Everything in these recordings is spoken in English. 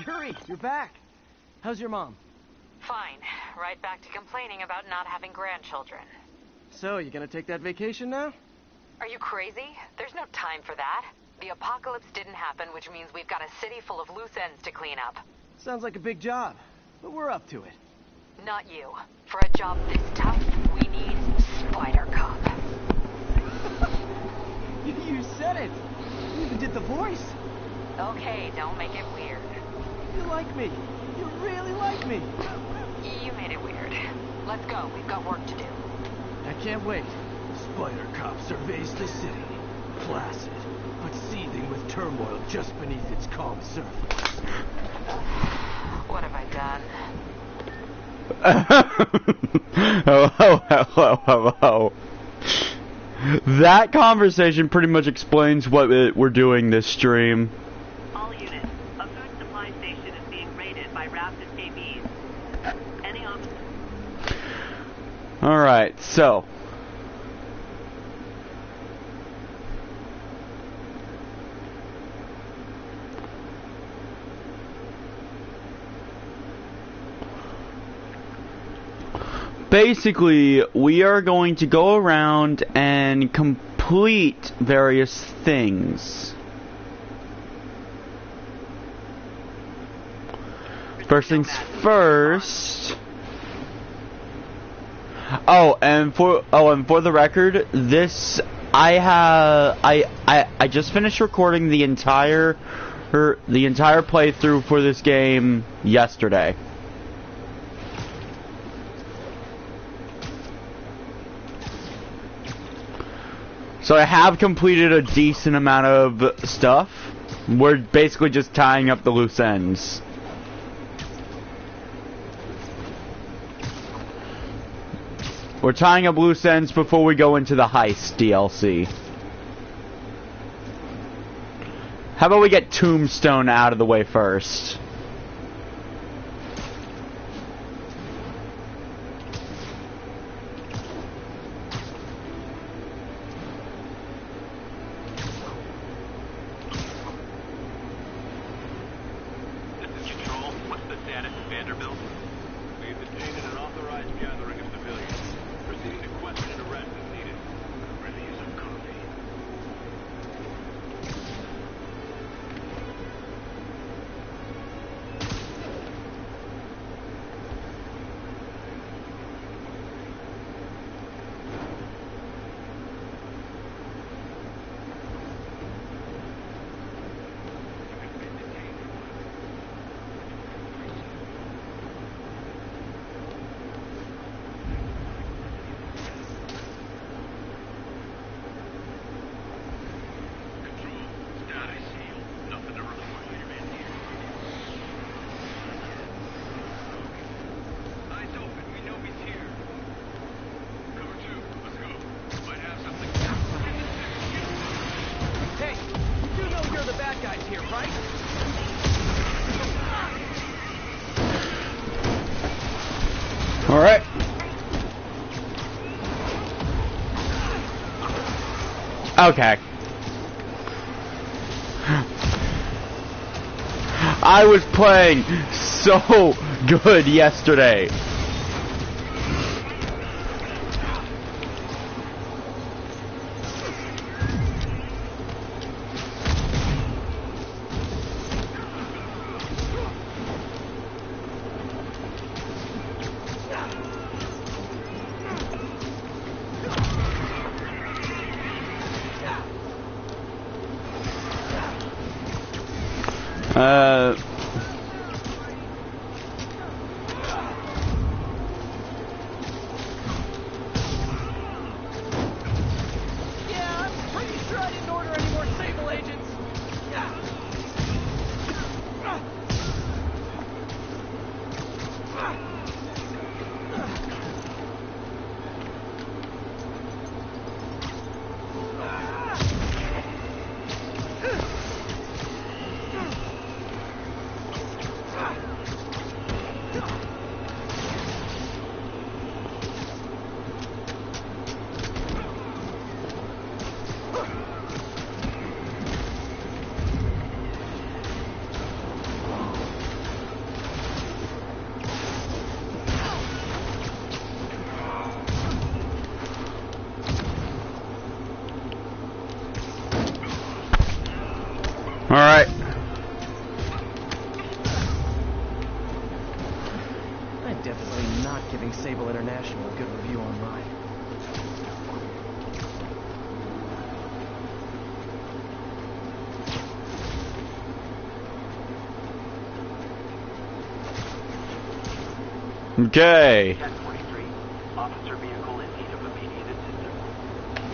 Yuri, you're back. How's your mom? Fine. Right back to complaining about not having grandchildren. So, you gonna take that vacation now? Are you crazy? There's no time for that. The apocalypse didn't happen, which means we've got a city full of loose ends to clean up. Sounds like a big job, but we're up to it. Not you. For a job this tough, we need Spider Cop. You said it! You even did the voice! Okay, don't make it weird. You like me. You really like me. You made it weird. Let's go. We've got work to do. I can't wait. Spider Cop surveys the city. Placid, but seething with turmoil just beneath its calm surface. What have I done? Oh. That conversation pretty much explains what we're doing this stream. All units, a food supply station is being raided by raft escapees. Any officers? Alright, so. Basically, we are going to go around and complete various things. First things first. And for the record, this I just finished recording the entire playthrough for this game yesterday. So I have completed a decent amount of stuff. We're basically just tying up the loose ends. We're tying up loose ends before we go into the heist DLC. How about we get Tombstone out of the way first? Alright. Okay. I was playing so good yesterday. Alright. I'm definitely not giving Sable International a good review online. Okay. 1023. Officer vehicle in need of immediate assistance.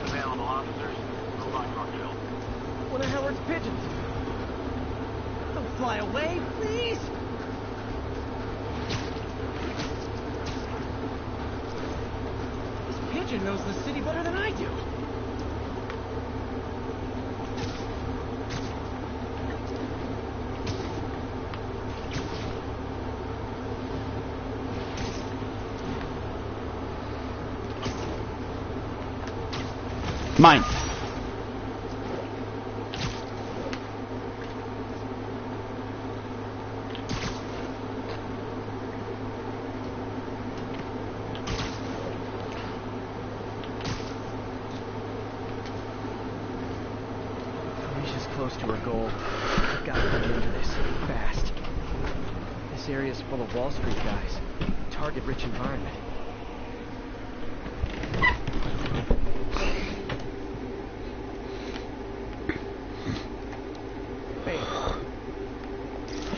Available officers, Robot Rockville. What the hell are pigeons? Don't fly away, please! This pigeon knows the city better than I do. Mine. Alicia's close to her goal. I've got to get into this fast. This area's full of Wall Street guys. Target-rich environment.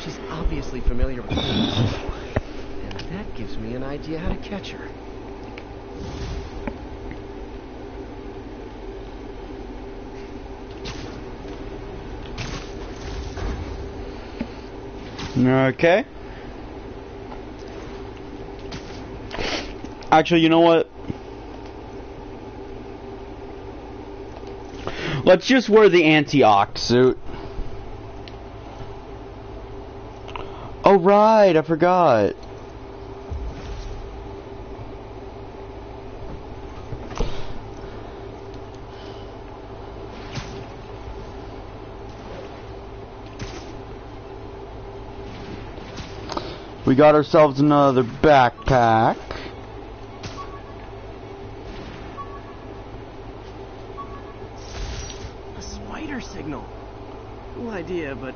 She's obviously familiar with me. And that gives me an idea how to catch her. Okay. Actually, you know what? Let's just wear the anti-oct suit. Oh, right, I forgot. We got ourselves another backpack. A spider signal. Cool idea, but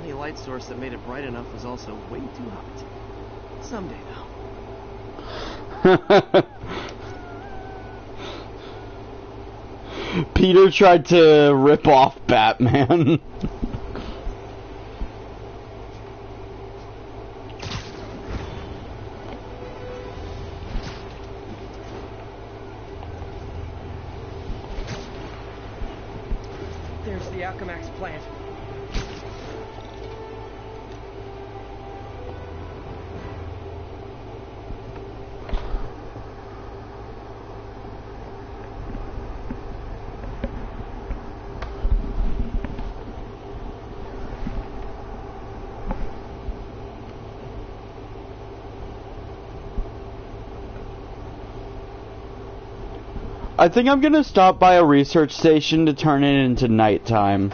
any light source that made it bright enough was also way too hot. Someday, though. Peter tried to rip off Batman. There's the Alchemax plant. I think I'm gonna stop by a research station to turn it into nighttime.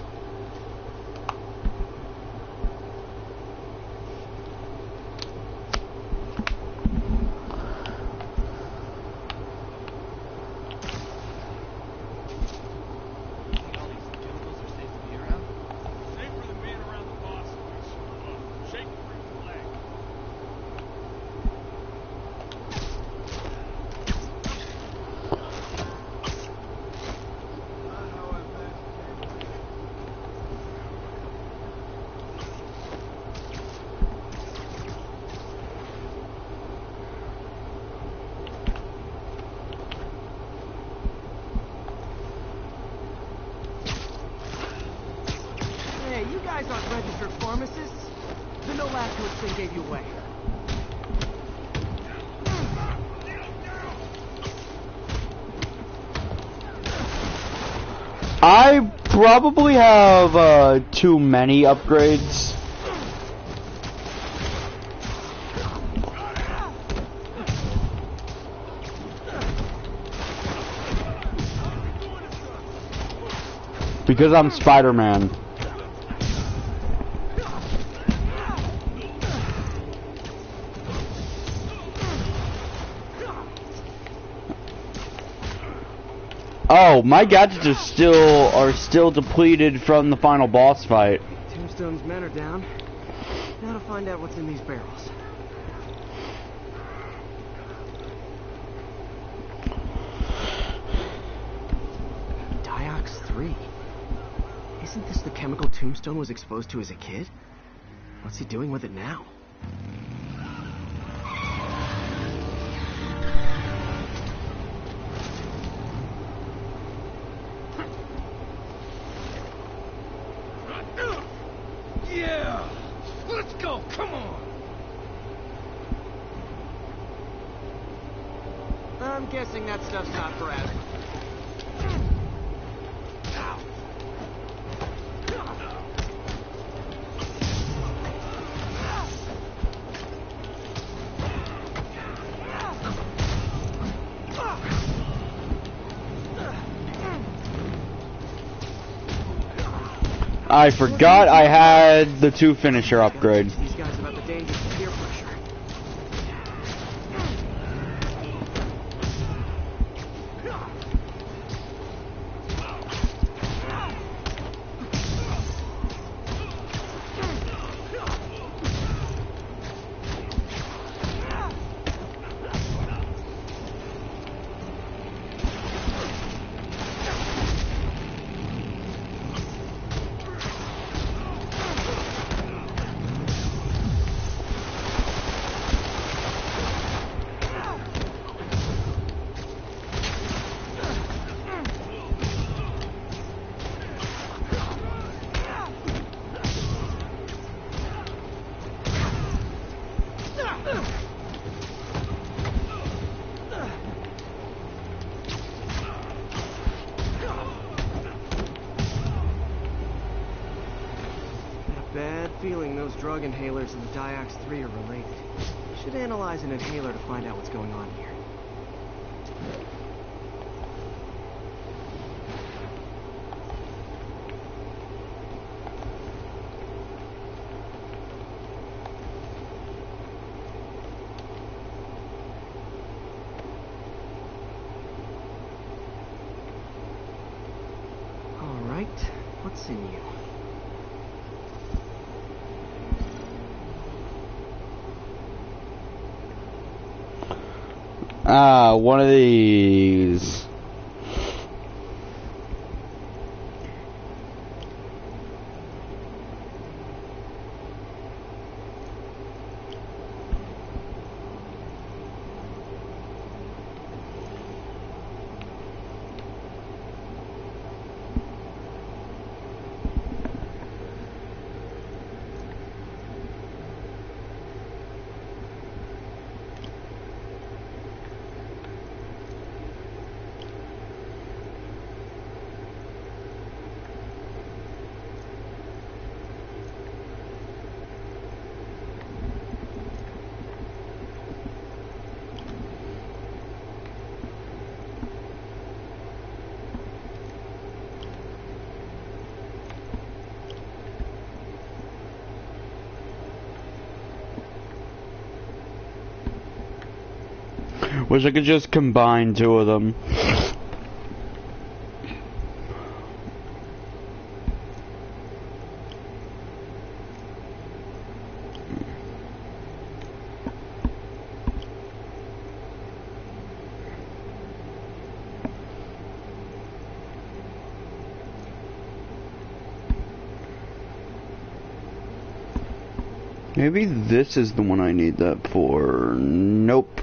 Hey, you guys aren't registered pharmacists. The no lab coat thing gave you away. I probably have too many upgrades. Because I'm Spider-Man. Oh, my gadgets are still depleted from the final boss fight. Tombstone's men are down. Now to find out what's in these barrels. Diox 3. Isn't this the chemical Tombstone was exposed to as a kid? What's he doing with it now? Yeah! Let's go, come on! I'm guessing that stuff's not forever. I forgot I had the 2 finisher upgrade. These guys about the dangers of peer pressure. Bad feeling those drug inhalers and the Diox 3 are related. Should analyze an inhaler to find out what's going on here. All right, what's in you? One of these. Wish I could just combine 2 of them. Maybe this is the one I need that for. Nope.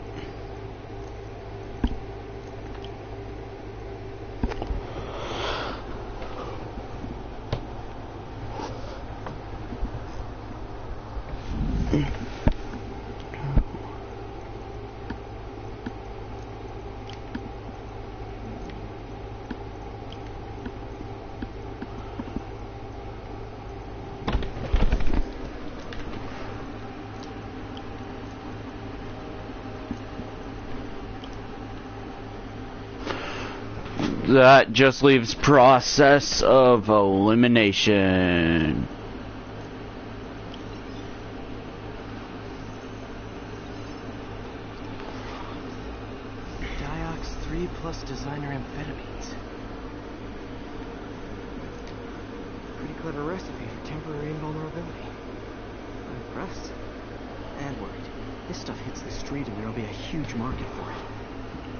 That just leaves process of elimination. Diox 3 plus designer amphetamines. Pretty clever recipe for temporary invulnerability. I'm impressed. And worried. This stuff hits the street and there'll be a huge market for it.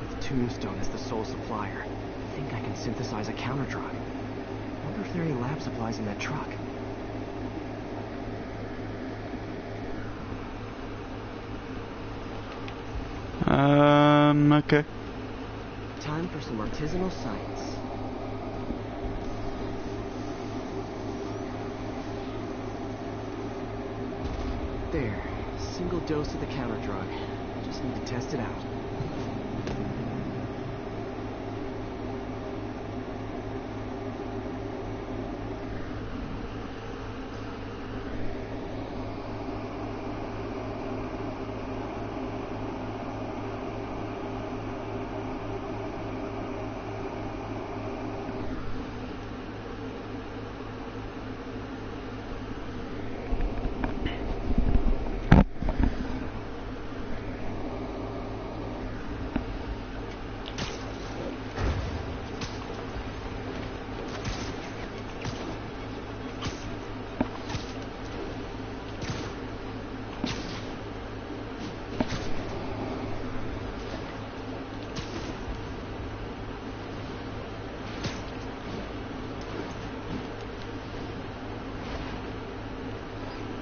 With Tombstone as the sole supplier, I think I can synthesize a counter-drug. I wonder if there are any lab supplies in that truck. Okay. Time for some artisanal science. There. Single dose of the counter drug. Just need to test it out.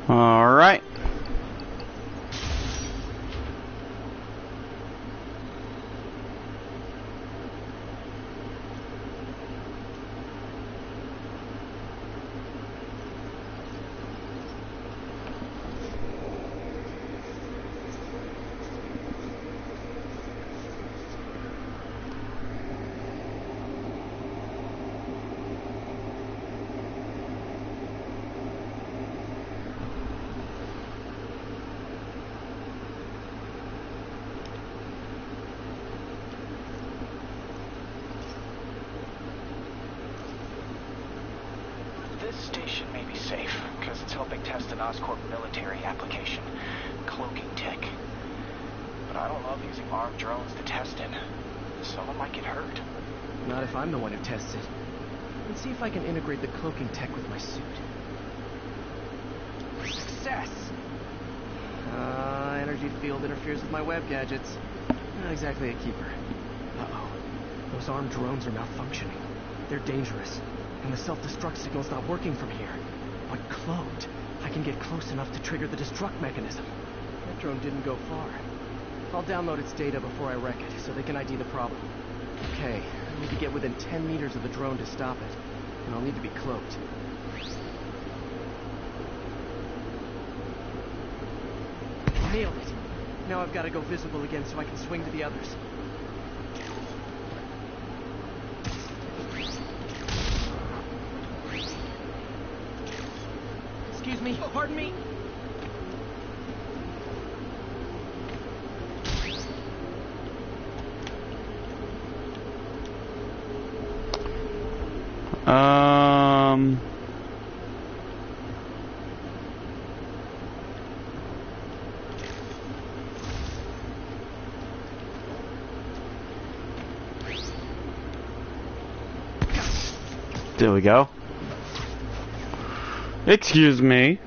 All right. This station may be safe, because it's helping test an Oscorp military application, cloaking tech. But I don't love using armed drones to test in. Someone might get hurt. Not if I'm the one who tests it. Let's see if I can integrate the cloaking tech with my suit. Success! Energy field interferes with my web gadgets. Not exactly a keeper. Uh-oh. Those armed drones are malfunctioning. They're dangerous. And the self-destruct signal's not working from here. But cloaked, I can get close enough to trigger the destruct mechanism. That drone didn't go far. I'll download its data before I wreck it, so they can ID the problem. Okay, I need to get within 10 meters of the drone to stop it. And I'll need to be cloaked. Nailed it! Now I've got to go visible again so I can swing to the others. Excuse me, pardon me? There we go. Excuse me.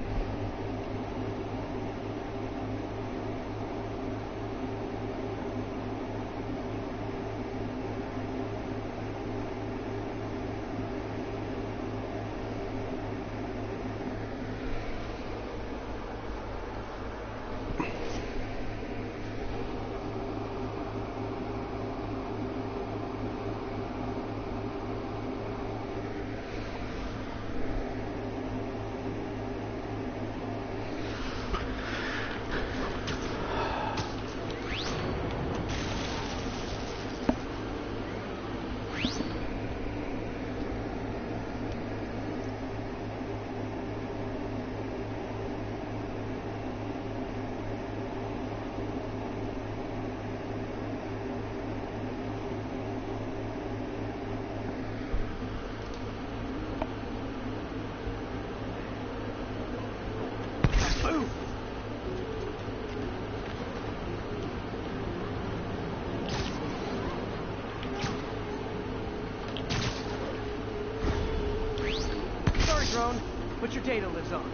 what your data lives on.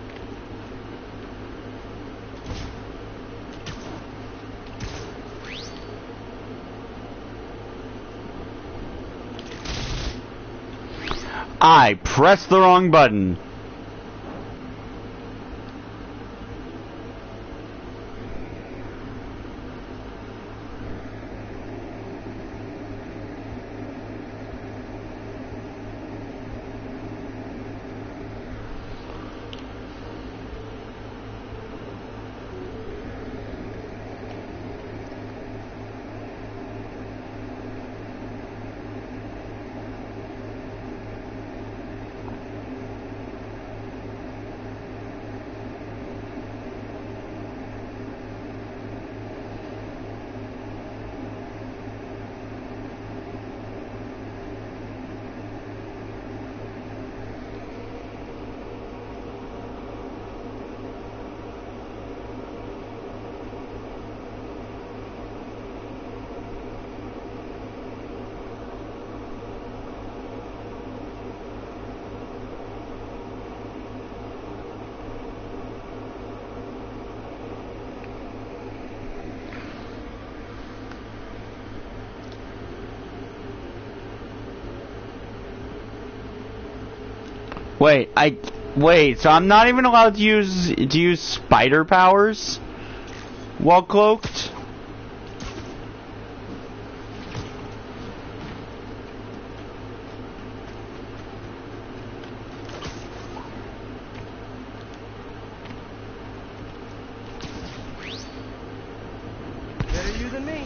I pressed the wrong button. Wait, so I'm not even allowed to use spider powers while cloaked? Better you than me.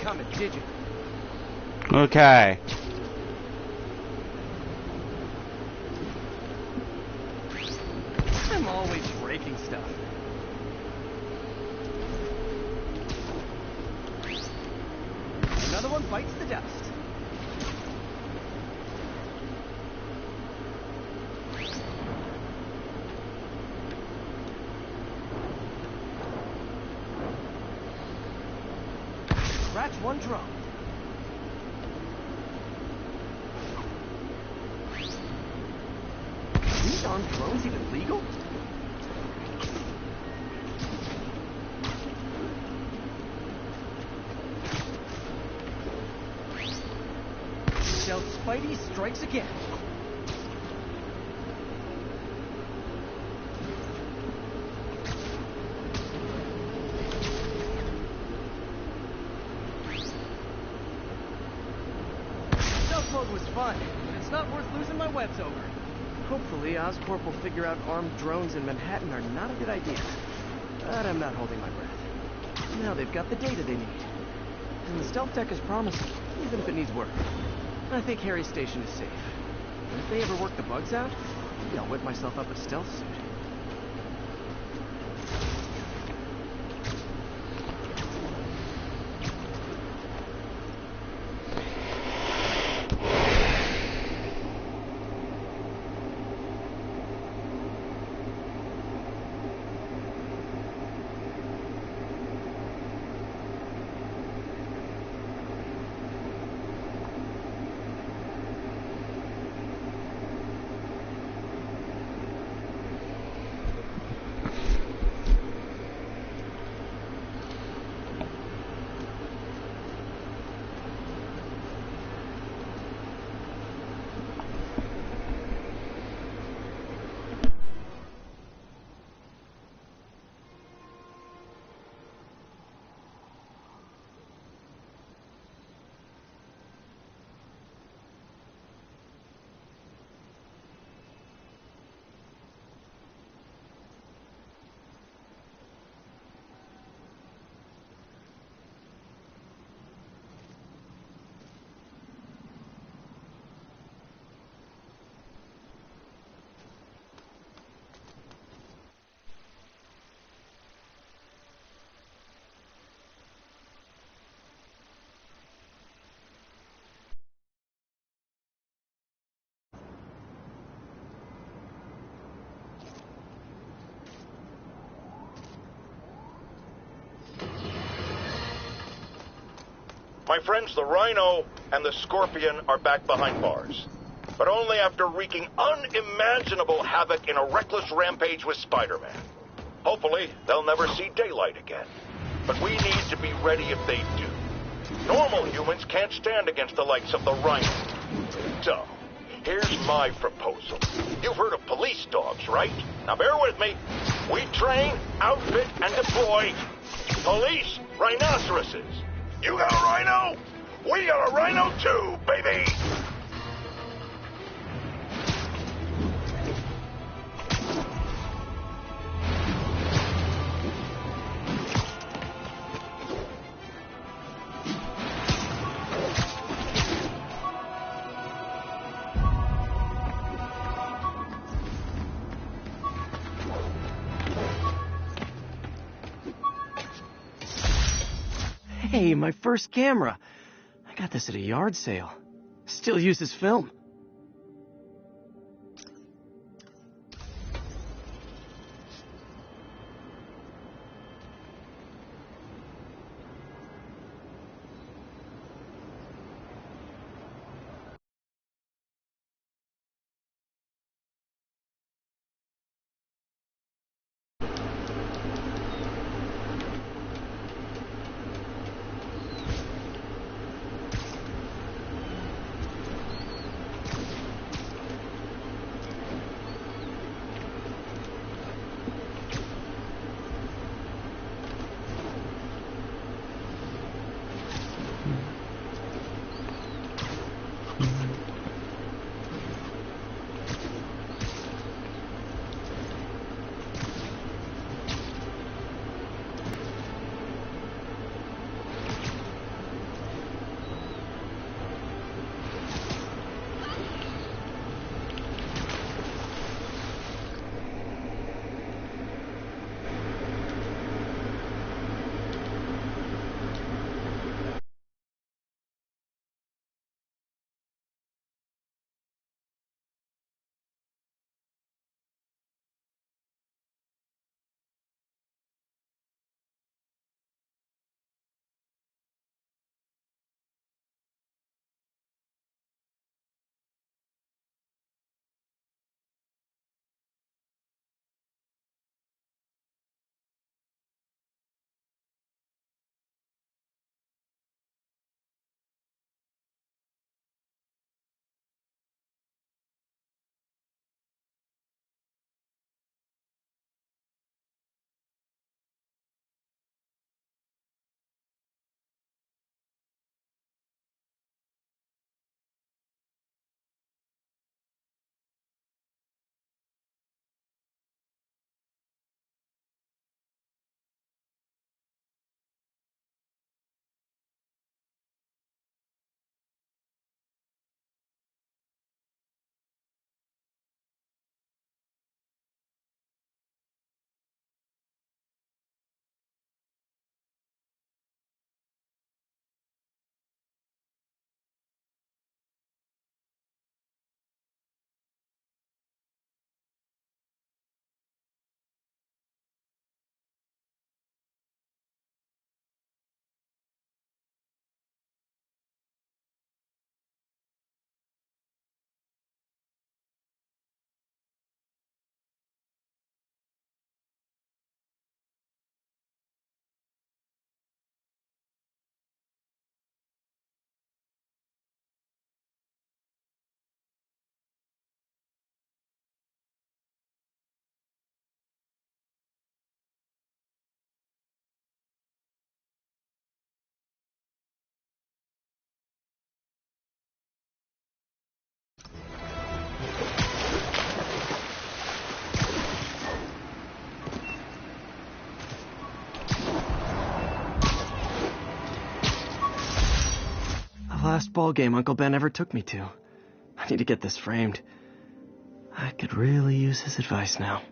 Coming, did you? Okay. I'm always breaking stuff. Another one bites the dust. Scratch one drone. These armed drones even legal? Shell Spidey strikes again. was fun, but it's not worth losing my webs over. Hopefully, Oscorp will figure out armed drones in Manhattan are not a good idea. But I'm not holding my breath. Now they've got the data they need. And the stealth tech is promising, even if it needs work. I think Harry's station is safe. And if they ever work the bugs out, maybe I'll whip myself up a stealth suit. My friends, the Rhino and the Scorpion are back behind bars. But only after wreaking unimaginable havoc in a reckless rampage with Spider-Man. Hopefully, they'll never see daylight again. But we need to be ready if they do. Normal humans can't stand against the likes of the Rhino. So, here's my proposal. You've heard of police dogs, right? Now bear with me. We train, outfit, and deploy police rhinoceroses. You got a rhino? We got a rhino too, baby! Hey, my first camera. I got this at a yard sale. Still uses film. last ball game Uncle Ben ever took me to. I need to get this framed. I could really use his advice now.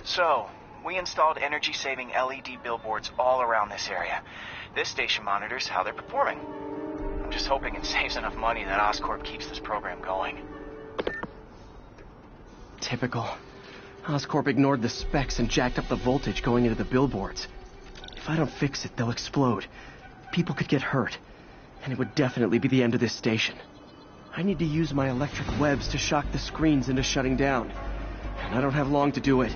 So, we installed energy-saving LED billboards all around this area. This station monitors how they're performing. I'm just hoping it saves enough money that Oscorp keeps this program going. Typical. Oscorp ignored the specs and jacked up the voltage going into the billboards. If I don't fix it, they'll explode. People could get hurt. And it would definitely be the end of this station. I need to use my electric webs to shock the screens into shutting down. And I don't have long to do it.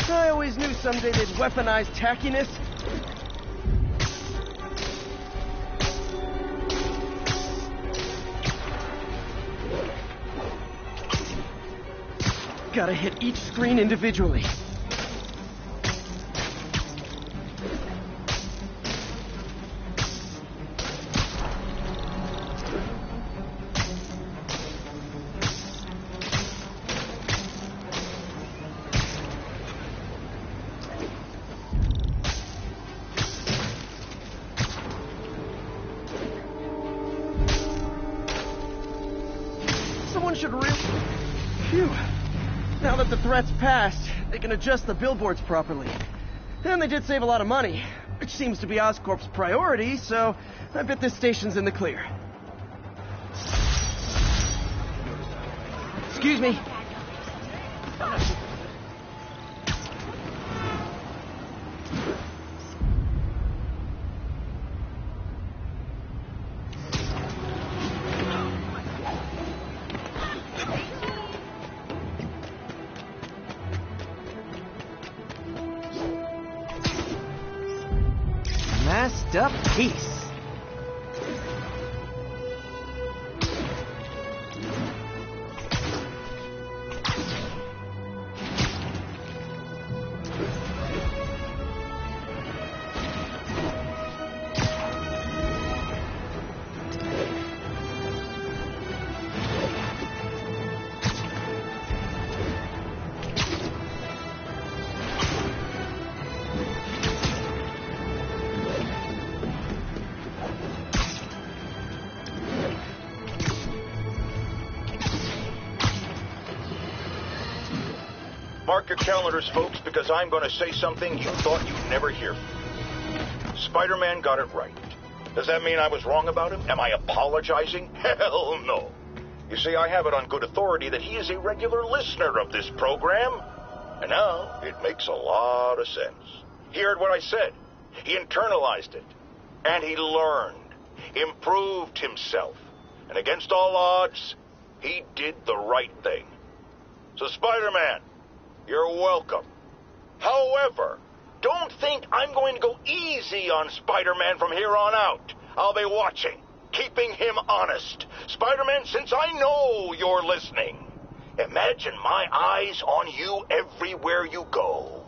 I always knew someday they'd weaponize tackiness. Gotta hit each screen individually. Someone should Phew. Now that the threat's passed, they can adjust the billboards properly. And they did save a lot of money, which seems to be Oscorp's priority, so I bet this station's in the clear. Excuse me. Masked up piece. Mark your calendars, folks, because I'm going to say something you thought you'd never hear. Spider-Man got it right. Does that mean I was wrong about him? Am I apologizing? Hell no. You see, I have it on good authority that he is a regular listener of this program. And now, it makes a lot of sense. He heard what I said. He internalized it. And he learned. Improved himself. And against all odds, he did the right thing. So, Spider-Man, you're welcome. However, don't think I'm going to go easy on Spider-Man from here on out. I'll be watching, keeping him honest. Spider-Man, since I know you're listening, imagine my eyes on you everywhere you go.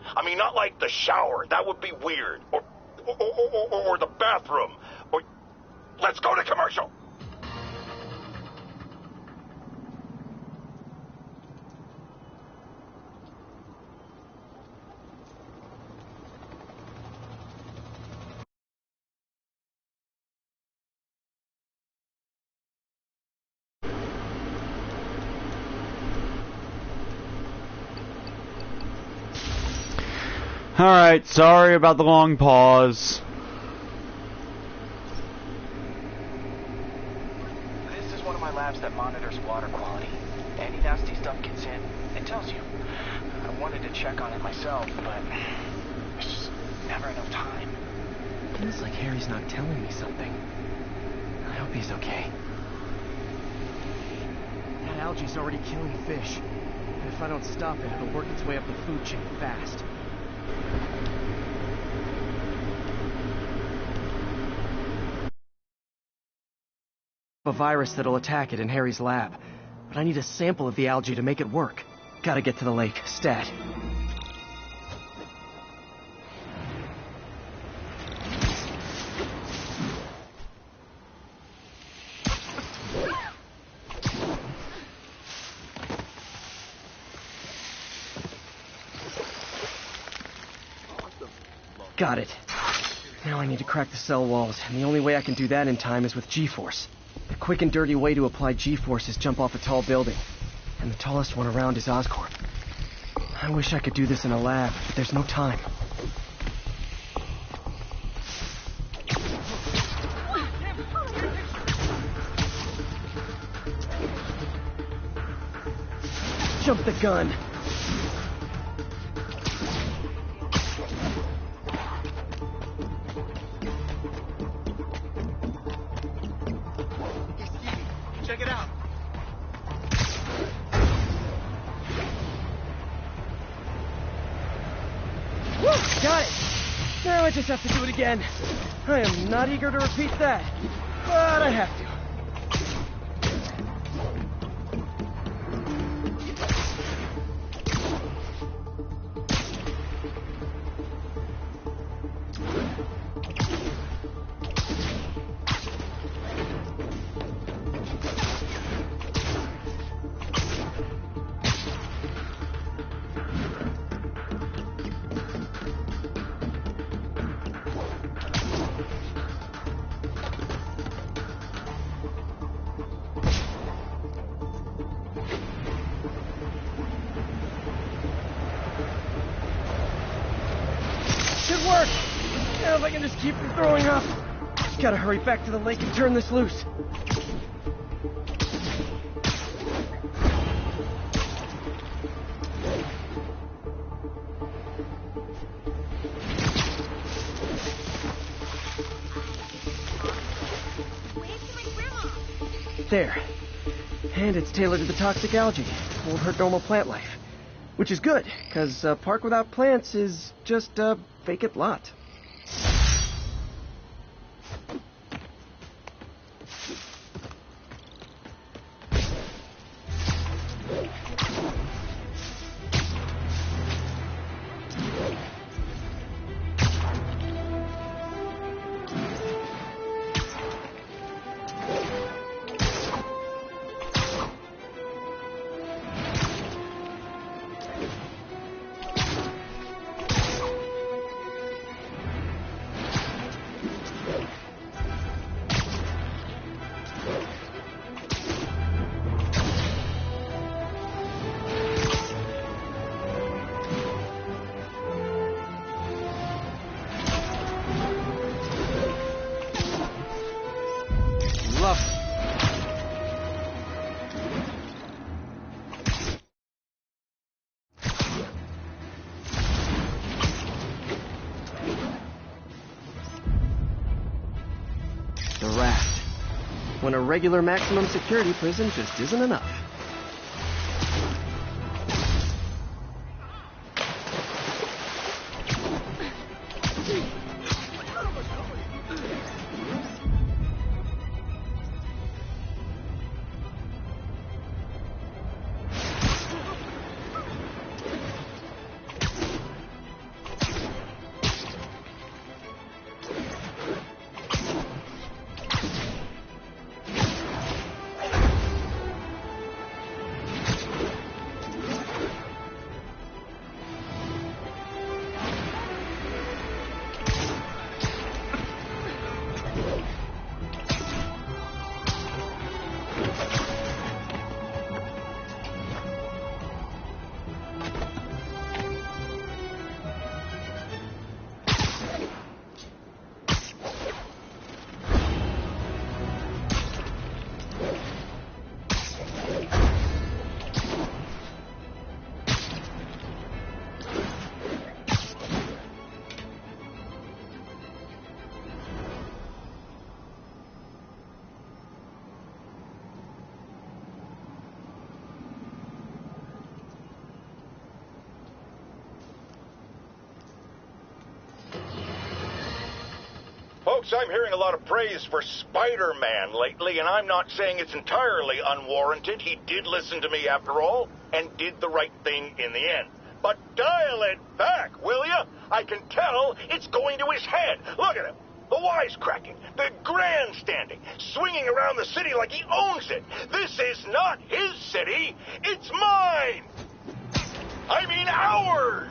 I mean, not like the shower. That would be weird. Or the bathroom. Or let's go to commercial. Alright, sorry about the long pause. This is one of my labs that monitors water quality. Any nasty stuff gets in, it tells you. I wanted to check on it myself, but there's just never enough time. Feels like Harry's not telling me something. I hope he's okay. That algae's already killing fish. And if I don't stop it, it'll work its way up the food chain fast. A virus that'll attack it in Harry's lab. But I need a sample of the algae to make it work. Gotta get to the lake, stat. Got it. Now I need to crack the cell walls, and the only way I can do that in time is with G-Force. The quick and dirty way to apply G-Force is jump off a tall building. And the tallest one around is Oscorp. I wish I could do this in a lab, but there's no time. Jump the gun! Check it out. Woo! Got it! Now I just have to do it again. I am not eager to repeat that, but I have to. Good work! Now if I can just keep from throwing up. Gotta hurry back to the lake and turn this loose. There. And it's tailored to the toxic algae. Won't hurt normal plant life. Which is good, because a park without plants is just a vacant lot. When a regular maximum security prison just isn't enough. Folks, I'm hearing a lot of praise for Spider-Man lately, and I'm not saying it's entirely unwarranted. He did listen to me after all, and did the right thing in the end. But dial it back, will ya? I can tell it's going to his head. Look at him. The wisecracking, the grandstanding, swinging around the city like he owns it. This is not his city. It's mine. I mean ours.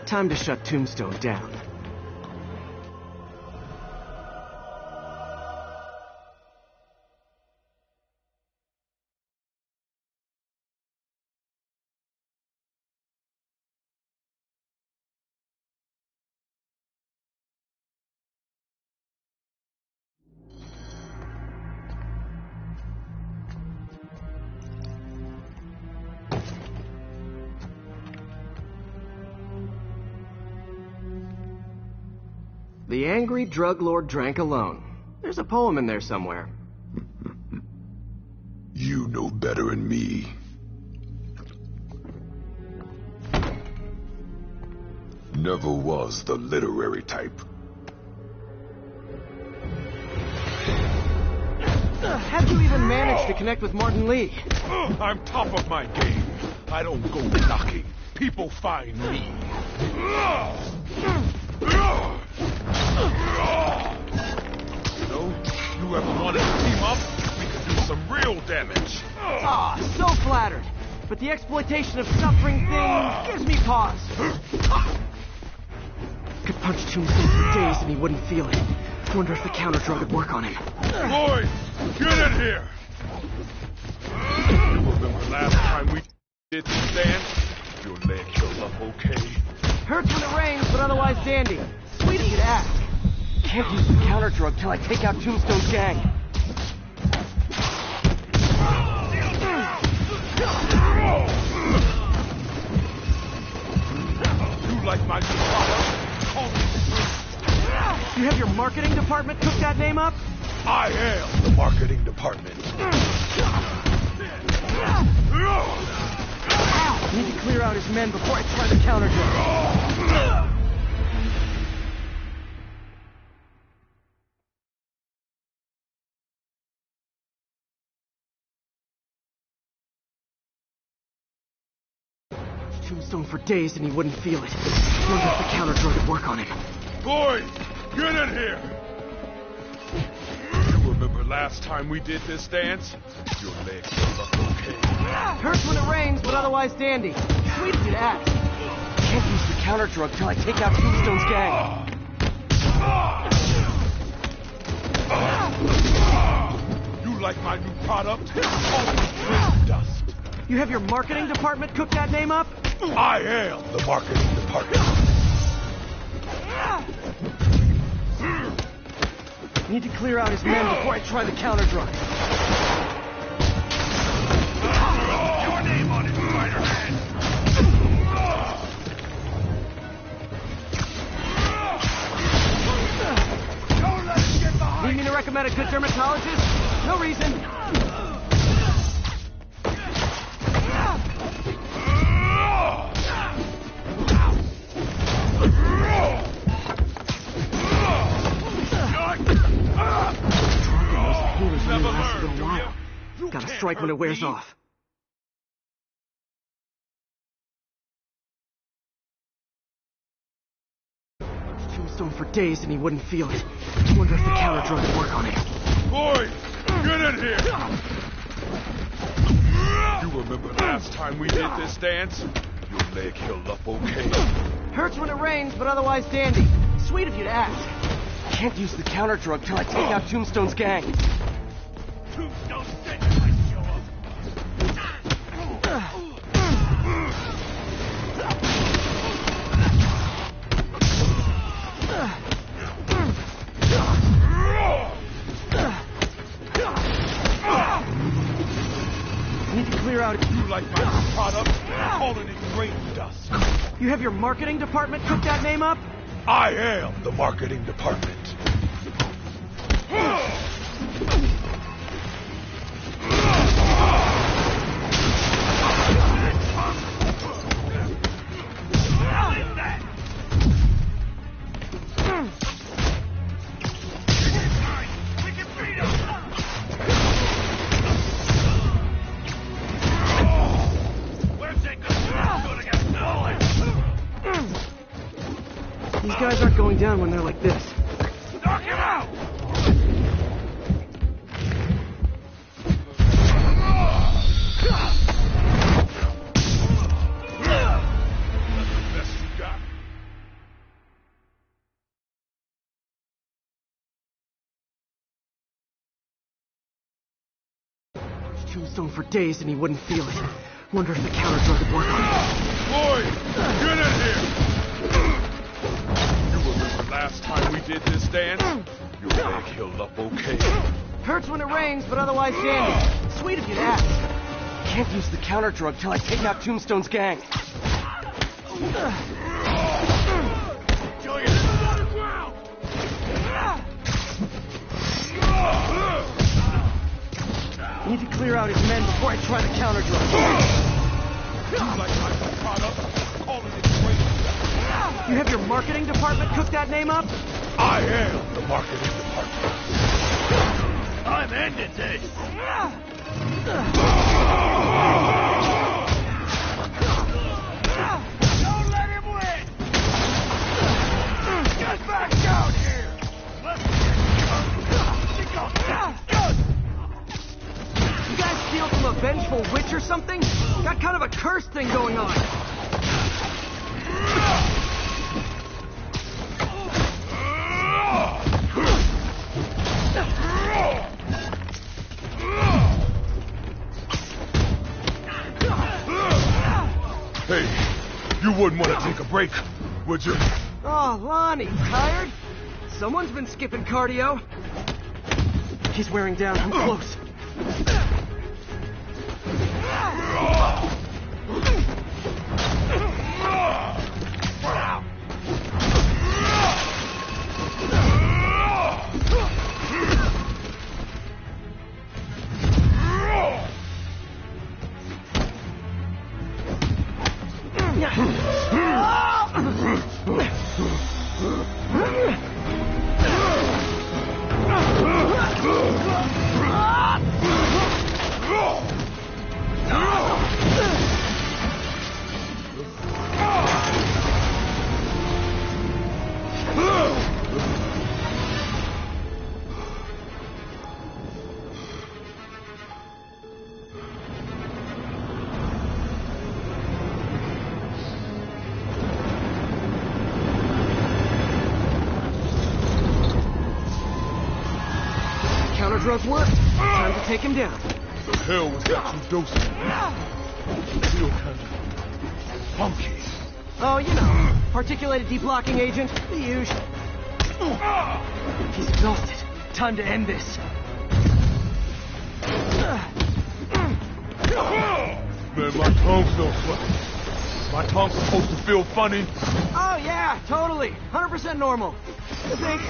Time to shut Tombstone down. The angry drug lord drank alone. There's a poem in there somewhere. You know better than me. Never was the literary type. How'd you even manage to connect with Martin Lee? I'm top of my game. I don't go knocking. People find me. You know, you ever wanted to team up? We could do some real damage. Ah, so flattered. But the exploitation of suffering thing gives me pause. Could punch Tombstone for days and he wouldn't feel it. Wonder if the counter drug would work on him. Boys, get in here! You remember last time we did this dance? Your leg healed up okay? Hurts when it rains, but otherwise dandy. Sweet of you to ask. Can't use the counter drug till I take out Tombstone's gang. You like my new product? Call me. You have your marketing department cook that name up? I am the marketing department. Need to clear out his men before I try the counter drug. Tombstone for days and he wouldn't feel it. Wonder if the counter drug would work on him. Boys, get in here! You remember last time we did this dance? Your leg healed up okay? Hurts when it rains, but otherwise dandy. Sweet of you to ask. Can't use the counter drug till I take out Tombstone's gang. You like my new product? Oh, dust. You have your marketing department cook that name up? I am the marketing department. Need to clear out his men before I try the counter drug. Your name on it, Spider-Man! Don't let him get behind! Need me to recommend a good dermatologist? No reason. Gotta strike when it wears off. Tombstone for days and he wouldn't feel it. Wonder if the counter drug would work on him. Boys, get in here! You remember last time we did this dance? Your leg healed up okay? Hurts when it rains, but otherwise dandy. Sweet of you to ask. Can't use the counter drug till I take out Tombstone's gang. Tombstone said you might show up. Need to clear out. You like my product? Calling it grain dust. You have your marketing department cook that name up? I am the marketing department. These guys aren't going down when they're like this. Tombstone for days and he wouldn't feel it. Wonder if the counter drug would work on him. Boy, get in here! You remember last time we did this dance? Your leg healed up okay. Hurts when it rains, but otherwise dandy. Sweet of you to ask. Can't use the counter drug till I take out Tombstone's gang. Need to clear out his men before I try the counter drug. You have your marketing department cook that name up? I am the marketing department. I'm ending this. Don't let him win. Get back down here. Let's get You guys steal from a vengeful witch or something? Got kind of a curse thing going on. Hey, you wouldn't want to take a break, would you? Oh, Lonnie, tired? Someone's been skipping cardio. He's wearing down. I'm close. Counter drug worked. Time to take him down. The hell was that you dosing? Feel kind of funky. Oh, you know, particulated deblocking agent, the usual. He's exhausted. Time to end this. Man, my tongue's no funny. My tongue's supposed to feel funny. Oh, yeah, totally. 100% normal. You think?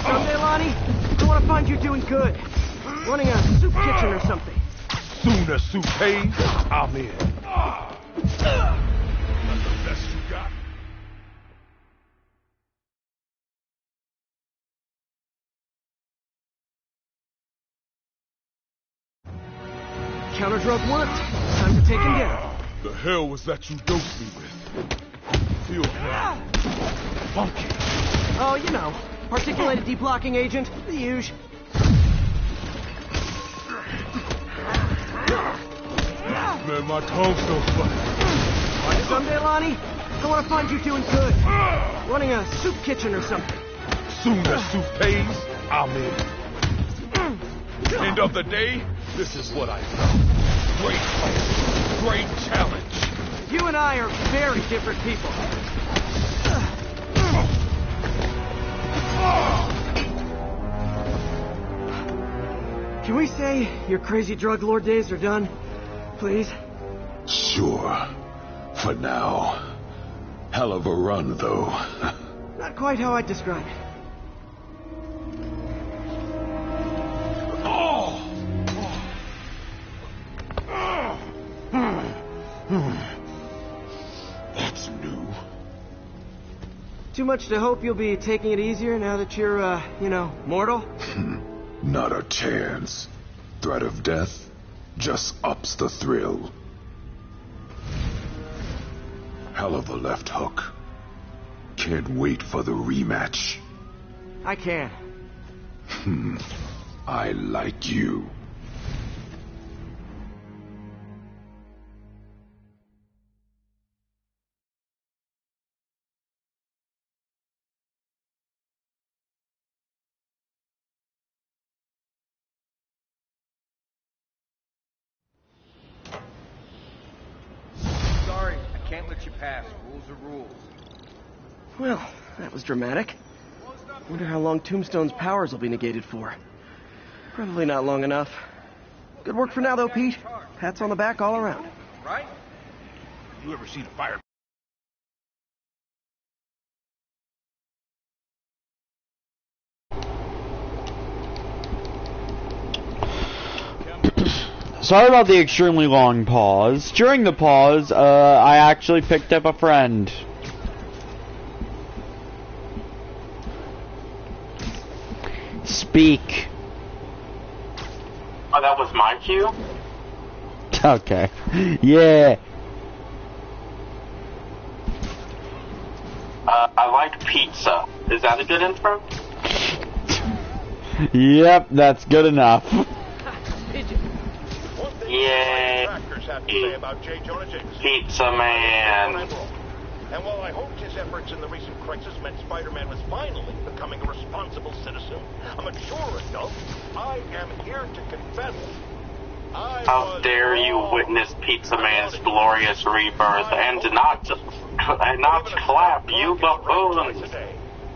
Someday, Lonnie, I want to find you doing good. Running a soup kitchen or something. Soon as soup pays, I'm in. That's the best you got. Counter drug worked. Time to take him down. The hell was that you dosed me with? Feel kind of funky. Oh, you know, particulated deblocking agent, the usual. Man, my tongue's no funny. Someday, Lonnie, I want to find you doing good. Running a soup kitchen or something. Soon as soup pays, I'm in. End of the day, this is what I felt. Great fight. Great challenge. You and I are very different people. Can we say your crazy drug lord days are done? Please? Sure. For now. Hell of a run, though. Not quite how I'd describe it. That's new. Too much to hope you'll be taking it easier now that you're, mortal? Not a chance. Threat of death just ups the thrill. Hell of a left hook. Can't wait for the rematch. I can. I like you. Can't let you pass. Rules are rules. Well, that was dramatic. Wonder how long Tombstone's powers will be negated for. Probably not long enough. Good work for now, though, Pete. Pats on the back all around. Right? You ever seen a fire? Sorry about the extremely long pause. During the pause, I actually picked up a friend. Speak. Oh, that was my cue? Okay. Yeah. I like pizza. Is that a good intro? Yep, that's good enough. Yay. Pizza Man. And while I hoped his efforts in the recent crisis meant Spider-Man was finally becoming a responsible citizen, a mature adult, I am here to confess. How dare you witness Pizza Man's glorious rebirth and not clap, you buffoons!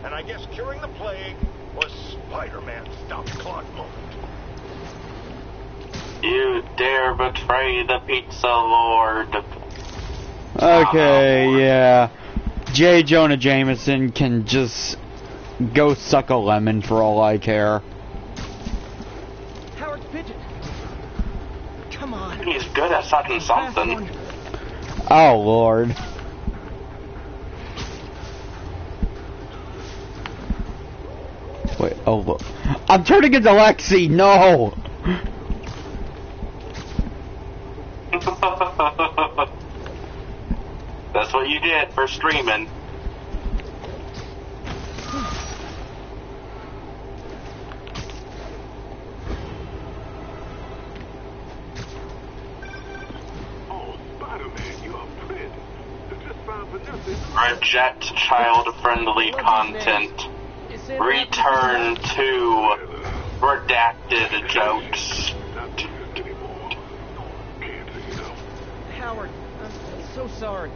And I guess curing the plague was Spider-Man's stop-the-clock moment. You dare betray the Pizza Lord. Okay, yeah. J. Jonah Jameson can just go suck a lemon for all I care. Howard's pigeon. Come on. He's good at sucking something. Oh, Lord. Wait, oh, look. I'm turning into Lexi, no! That's what you get for streaming. Reject child-friendly content. Return to redacted jokes. Howard, I'm so sorry.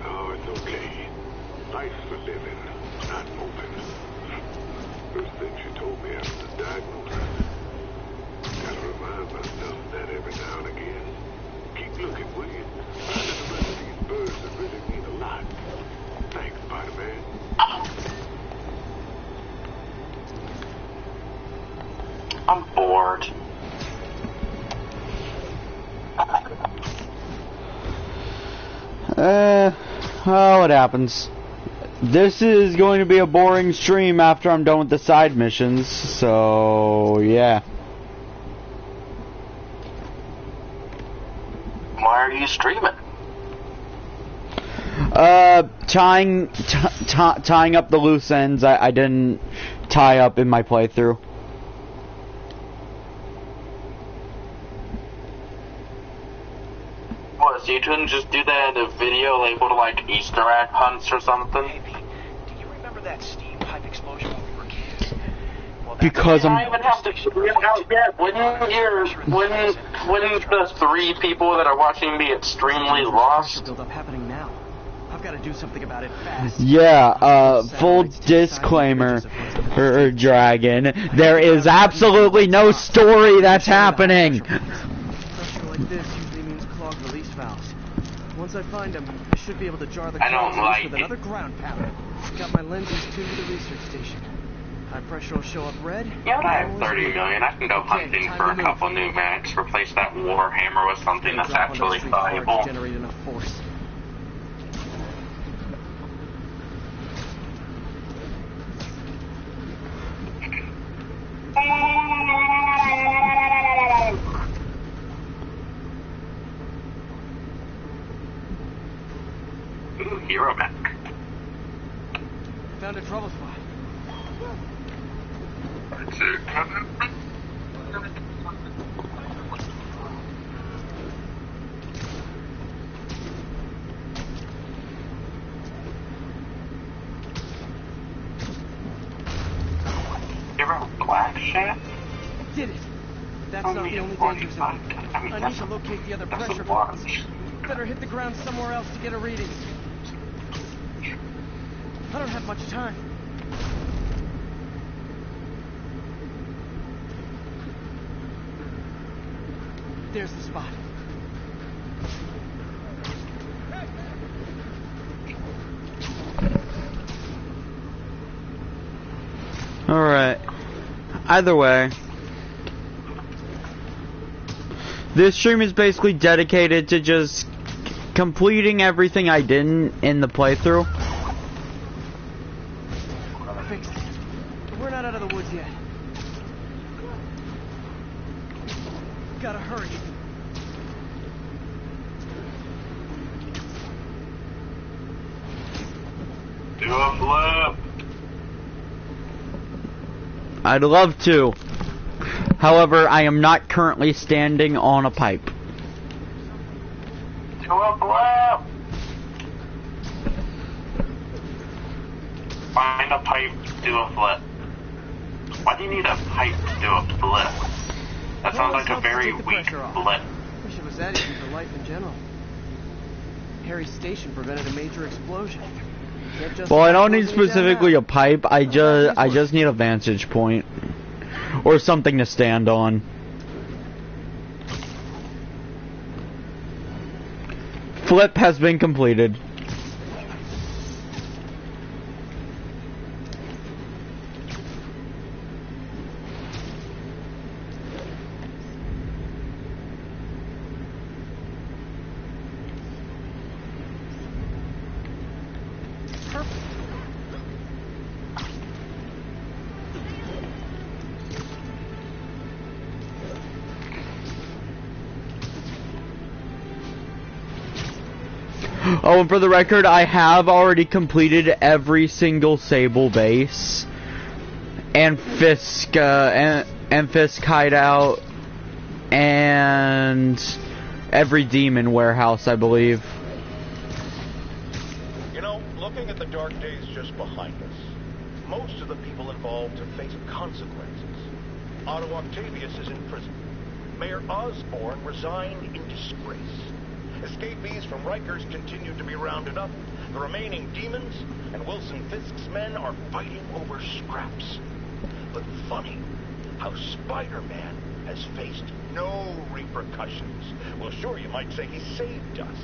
Oh, it's okay. Life's for living, not moving. First thing she told me after the diagnosis. Gotta remind myself that every now and again. Keep looking, will you? Finding the rest of these birds that really mean a lot. Thanks, Spider-Man. I'm bored. Oh, it happens. This is going to be a boring stream after I'm done with the side missions, so yeah. Why are you streaming? Tying up the loose ends I didn't tie up in my playthrough. What, so you couldn't just do that in a video labeled like Easter egg hunts or something? Hey, Pete, do you remember that steam pipe explosion when we were kids? Well, Because I even have to figure it out yet. Wouldn't the 3 people that are watching be extremely lost? Build up happening now. I've got to do something about it fast. Yeah, full disclaimer, Dragon. There is absolutely no story that's happening. Pressure like this usually means clogged release valves. Once I find them, I should be able to jar the I don't clogs like with it. another ground pound. Got my lenses tuned to the research station. High pressure will show up red. Yeah, but I have 30 million. I can go hunting for a couple new mechs, replace that Warhammer with something that's actually valuable. Generate enough force. Ooh, hero mech. Found a trouble spot. That's it. You ever black shaft? Did it. That's not the only danger zone. I need to locate the other pressure points. Better hit the ground somewhere else to get a reading. I don't have much time. There's the spot. Alright. Either way, this stream is basically dedicated to just completing everything I didn't in the playthrough. Fixed. We're not out of the woods yet. Gotta hurry. Do a flip. I'd love to. However, I am not currently standing on a pipe. Do a flip. Find a pipe, do a flip. Why do you need a pipe to do a flip? That sounds like a very weak flip. Wish it was that easy for life in general. Harry's station prevented a major explosion. Well, I don't need specifically a pipe. I just need a vantage point or something to stand on. Flip has been completed. Oh, and for the record, I have already completed every single Sable base and Fisk and Fisk hideout and every demon warehouse, I believe. You know, looking at the dark days just behind us, most of the people involved have faced consequences. Otto Octavius is in prison. Mayor Osborn resigned in disgrace. Escapees from Rikers continue to be rounded up. The remaining demons and Wilson Fisk's men are fighting over scraps. But funny how Spider-Man has faced no repercussions. Well, sure, you might say he saved us.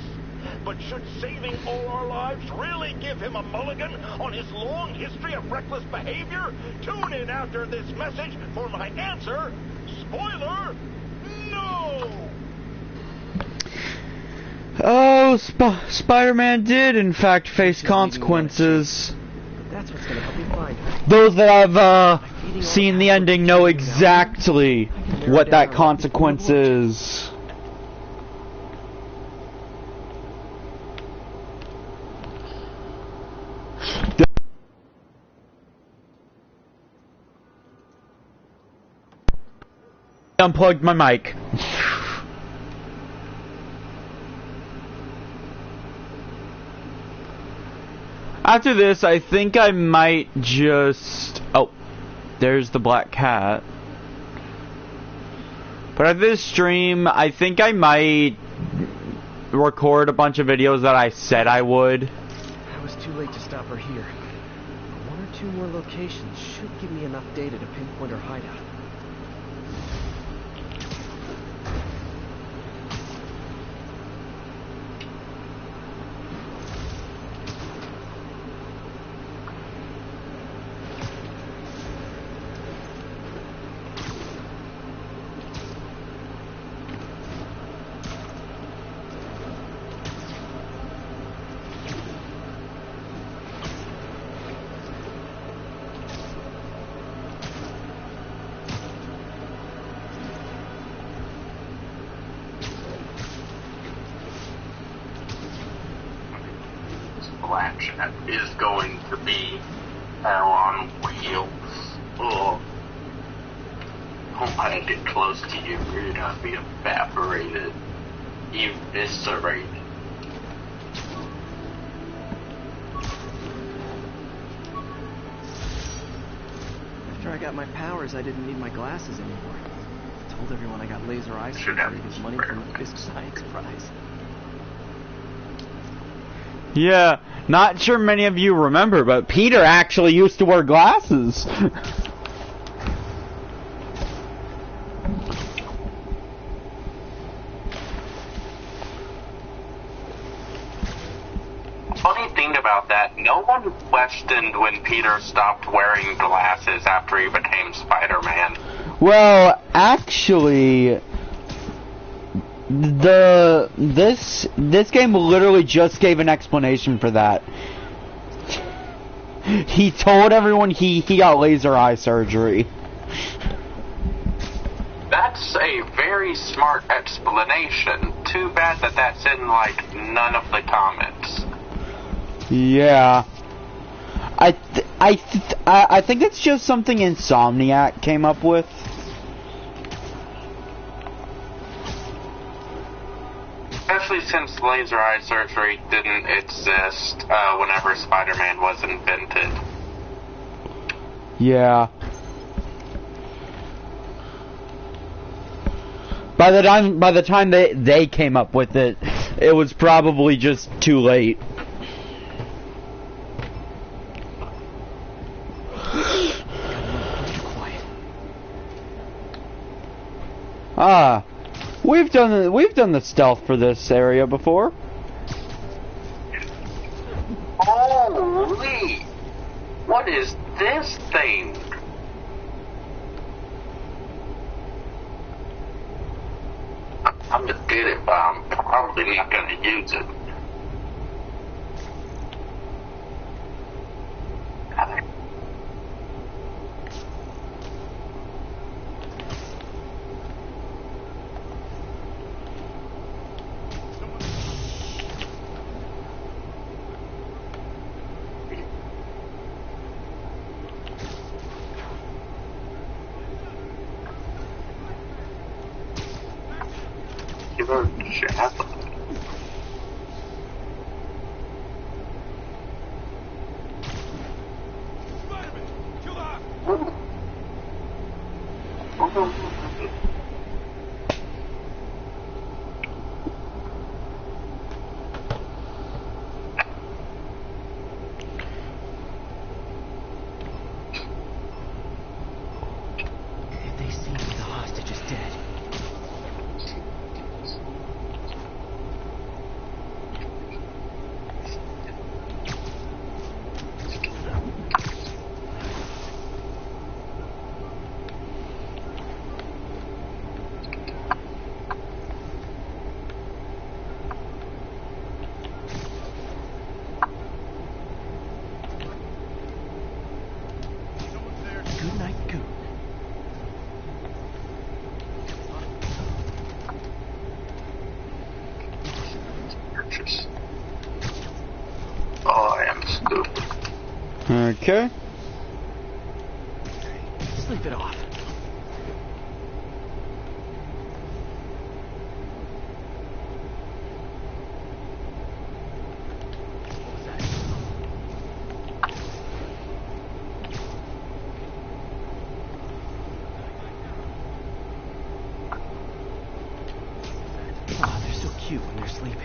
But should saving all our lives really give him a mulligan on his long history of reckless behavior? Tune in after this message for my answer. Spoiler, no! Oh, Spider-Man did in fact face consequences. That's what's gonna help me find her. Those that have seen the ending know exactly what that consequence is. Unplugged my mic. After this, I think I might just... Oh, there's the black cat. But at this stream, I think I might record a bunch of videos that I said I would. I was too late to stop her here. One or two more locations should give me enough data to pinpoint her hideout. Blackjack is going to be hell on wheels. Oh, don't let it get close to you. You're gonna be evaporated, eviscerated. After I got my powers, I didn't need my glasses anymore. I told everyone I got laser eye surgery to get money from the Fisk Science Prize. Yeah, not sure many of you remember, but Peter actually used to wear glasses. Funny thing about that, no one questioned when Peter stopped wearing glasses after he became Spider-Man. Well, actually, this game literally just gave an explanation for that. He told everyone he got laser eye surgery. That's a very smart explanation. Too bad that that's in, like, none of the comments. Yeah. I think it's just something Insomniac came up with. Especially since laser eye surgery didn't exist whenever Spider-Man was invented. Yeah. By the time they came up with it, it was probably just too late. Ah, we've done the stealth for this area before. Holy! What is this thing? I'm gonna get it, but I'm probably not gonna use it. Okay. Sleep it off. Oh, they're so cute when they're sleeping.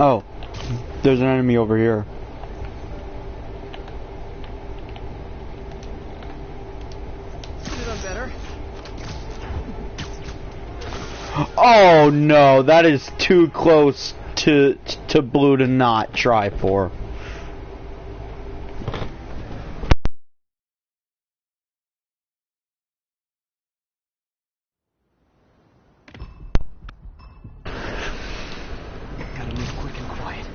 Oh, there's an enemy over here. Oh no, that is too close to blue to not try for. Gotta move quick and quiet.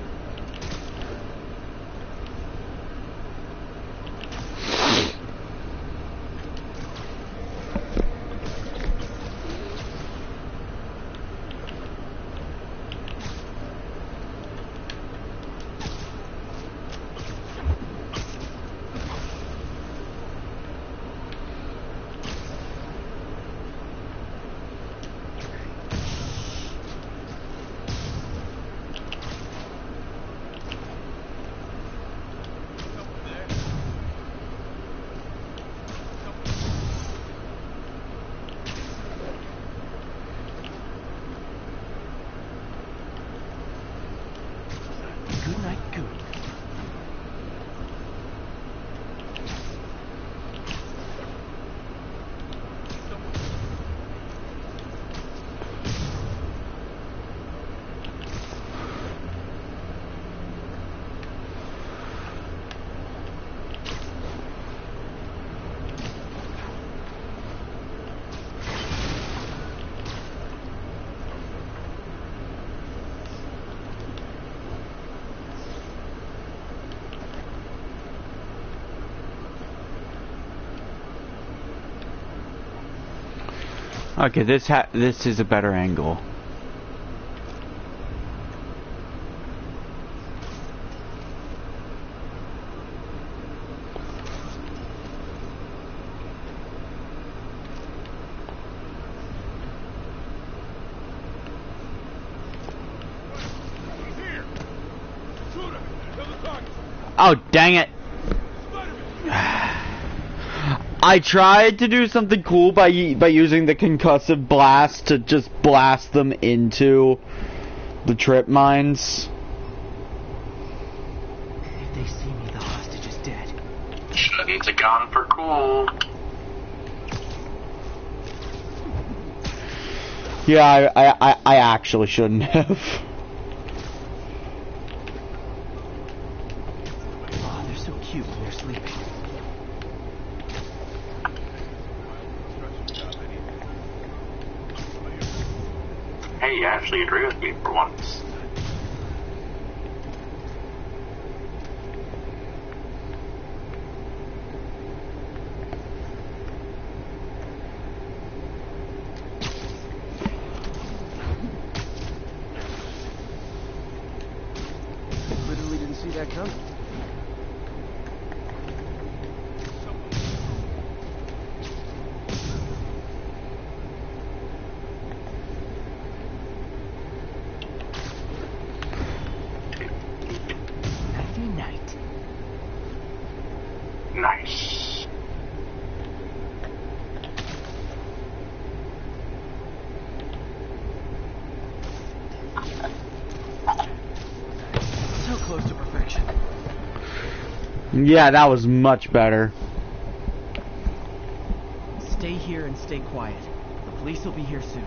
Okay, this is a better angle. Oh, dang it. I tried to do something cool by using the concussive blast to just blast them into the trip mines. If they see me, the hostage is dead. Shouldn't have gone for cool. Yeah, I actually shouldn't have. Oh, they're so cute when they're sleeping. Hey, you actually agree with me for once. Literally didn't see that coming. Nighty night. Nice. So close to perfection. Yeah, that was much better. Stay here and stay quiet. The police will be here soon.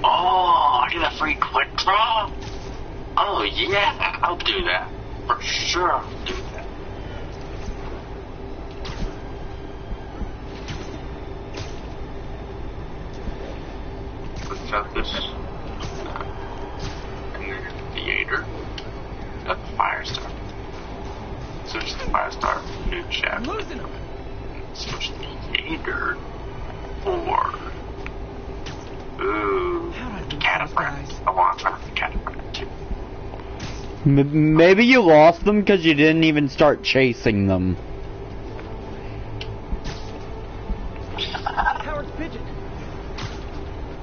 Oh, I get a free quick draw? Oh yeah, I'll do that. For sure I'll do that. Let's have this in the theater. Got the Firestar. Switch the Firestar for new chat. Losing them. Switch the theater for ooh, Cataphract. I want to the Cataphract too. Maybe you lost them because you didn't even start chasing them. Howard's pigeon.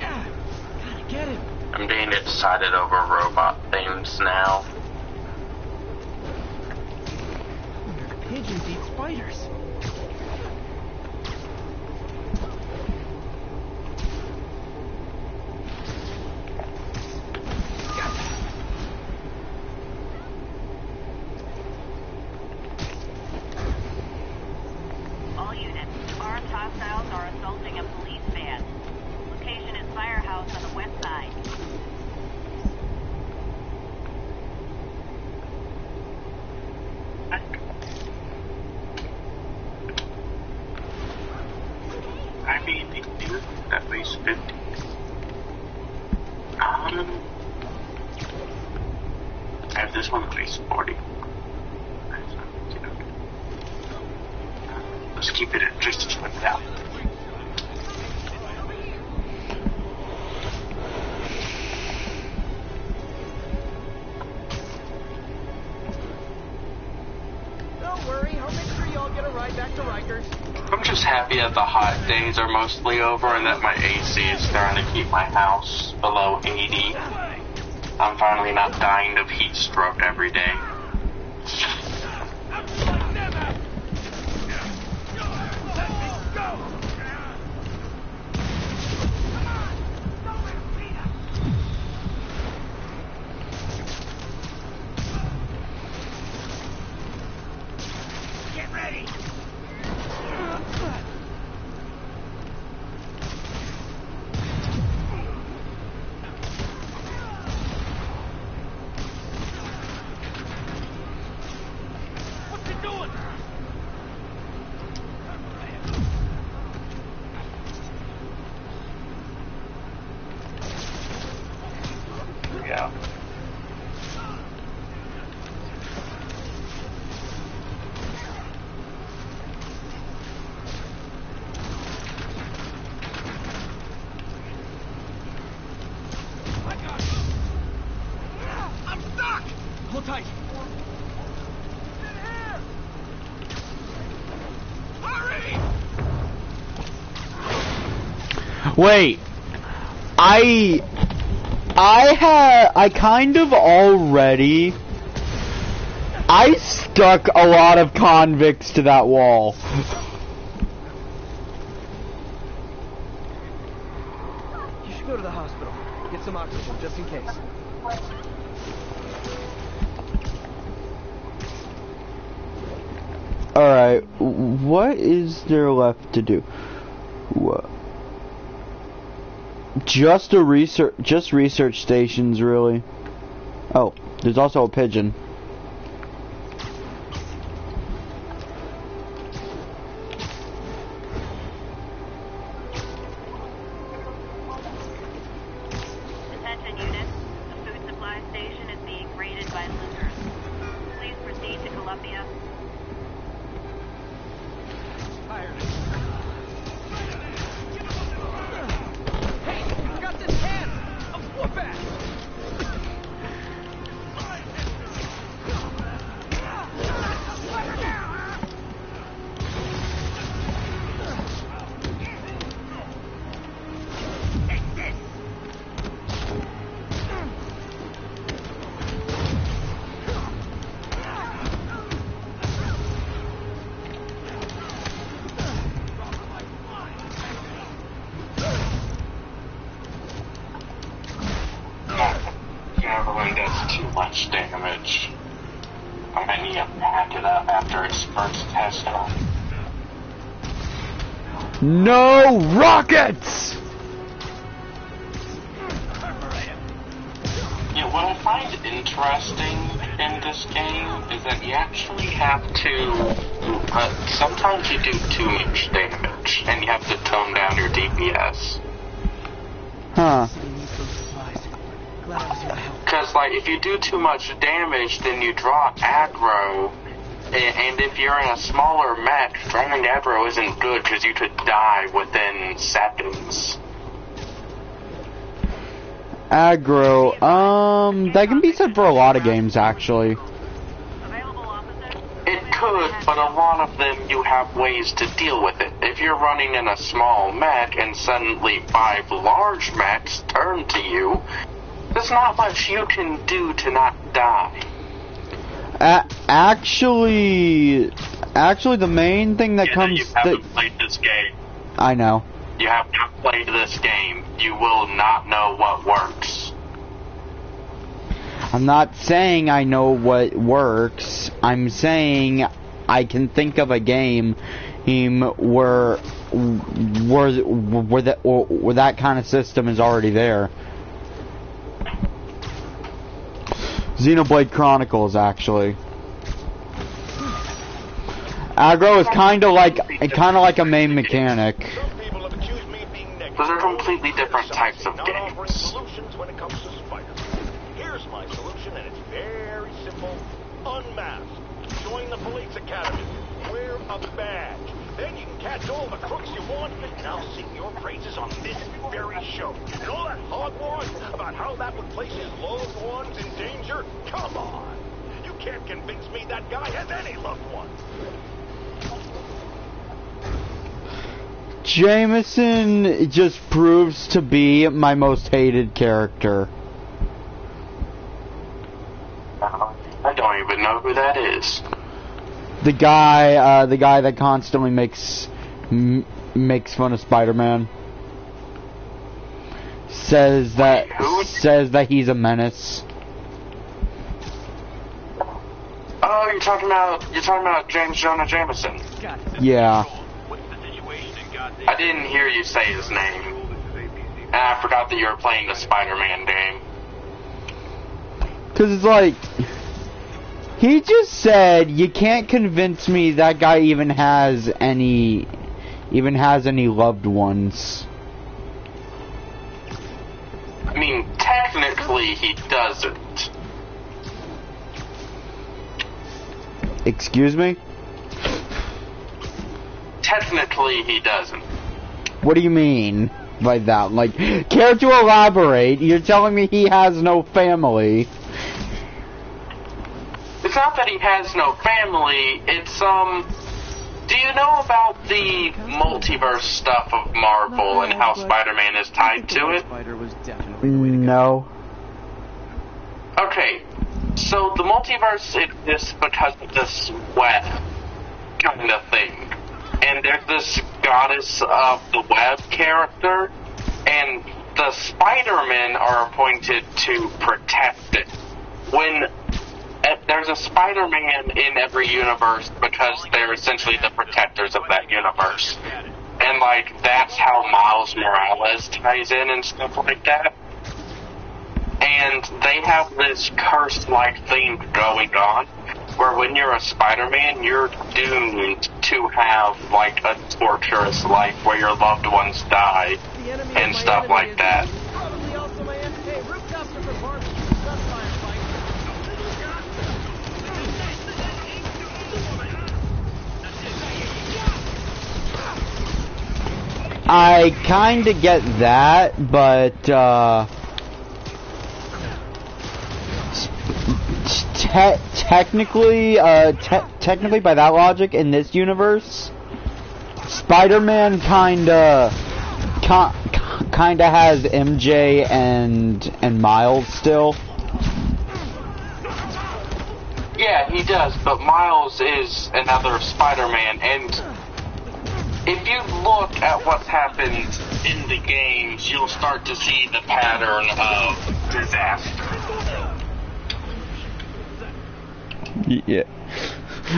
Ah, gotta get him. I'm being excited over robot themes now. Pigeons eat spiders. All units, armed hostiles are assaulting a police van. Location is Firehouse on the west side. I mean, they do at least 50. I have this one at least 40. Let's keep it at just as went down. Don't worry, I'll make sure y'all get a ride back to Rikers. I'm just happy that the hot days are mostly over and that my AC is starting to keep my house below 80. I'm finally not dying of heat stroke every day. Get ready! Wait. I kind of already... I stuck a lot of convicts to that wall. You should go to the hospital. Get some oxygen, just in case. Alright, what is there left to do? What? Just research stations, really. Oh, there's also a pigeon. Attention units. The food supply station is being raided by looters. Please proceed to Columbia. Hey, got this hand! A whoop ass! Javelin does too much damage. I'm gonna need to back it up after its first test run. No rockets! Yeah, what I find interesting in this game is that you actually have to, sometimes you do too much damage, and you have to tone down your DPS. Huh. Because, like, if you do too much damage, then you draw aggro, and if you're in a smaller mech, drawing aggro isn't good because you could die within seconds. Aggro, that can be said for a lot of games, actually. It could, but a lot of them you have ways to deal with it. If you're running in a small mech and suddenly 5 large mechs turn to you, there's not much you can do to not die. Actually, the main thing that comes... You haven't played this game. I know. You have not played this game. You will not know what works. I'm not saying I know what works. I'm saying I can think of a game where that kind of system is already there. Xenoblade Chronicles, actually. Aggro is kind of like a main mechanic. Those are completely different types of games. Solutions when it comes to Spider-Man. Here's my solution, and it's very simple. Unmask. Join the police academy. Wear a badge. Then you can catch all the crooks you want, and I'll sing your praises on this very show. And all that hogwash about how that would place his loved ones in danger? Come on. You can't convince me that guy has any loved ones. Jameson just proves to be my most hated character. I don't even know who that is. The guy that constantly makes fun of Spider-Man. Says that he's a menace. Oh, you're talking about James Jonah Jameson. Yeah. I didn't hear you say his name. And I forgot that you were playing the Spider-Man game. 'Cause it's like, he just said, you can't convince me that guy even has any loved ones. I mean, technically he doesn't. Excuse me? Technically he doesn't. What do you mean by that? Like, care to elaborate? You're telling me he has no family. It's not that he has no family, it's, Do you know about the multiverse stuff of Marvel and how Spider-Man is tied to it? Spider was definitely the way to go. No. Okay, so the multiverse exists because of this web kind of thing. And there's this goddess of the web character, and the Spider-Men are appointed to protect it. When there's a Spider-Man in every universe because they're essentially the protectors of that universe. And, like, that's how Miles Morales ties in and stuff like that. And they have this curse-like thing going on, where when you're a Spider-Man, you're doomed to have, like, a torturous life where your loved ones die and stuff like that. Probably also my enemy. Hey, rooftops are for barbecue. That's firefight. I kinda get that, but, technically by that logic, in this universe, Spider-Man kinda has MJ and Miles still. Yeah, he does, but Miles is another Spider-Man, and if you look at what's happened in the games, you'll start to see the pattern of disaster. Yeah,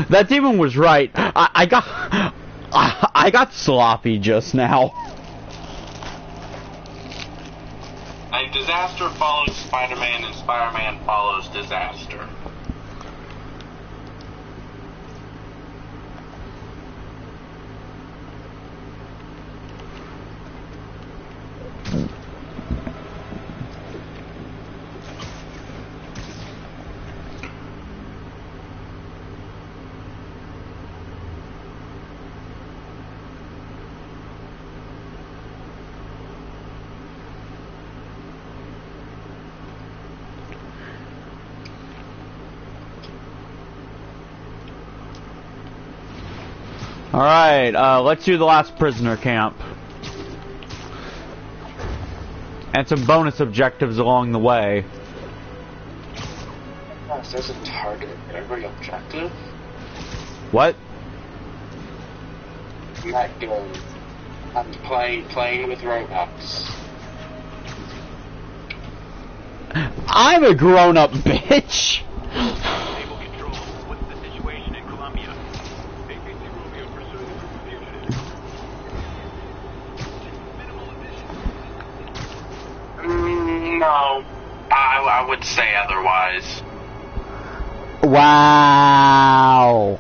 that demon was right. I got sloppy just now. And disaster follows Spider-Man, and Spider-Man follows disaster. Alright, let's do the last prisoner camp. And some bonus objectives along the way. Yes, there's a target every objective. What? Not going. I'm playing with robots. I'm a grown-up bitch! Naval Control, what's the situation in Columbia? APC Romeo pursuing a group of fugitives. No, I would say otherwise. Wow.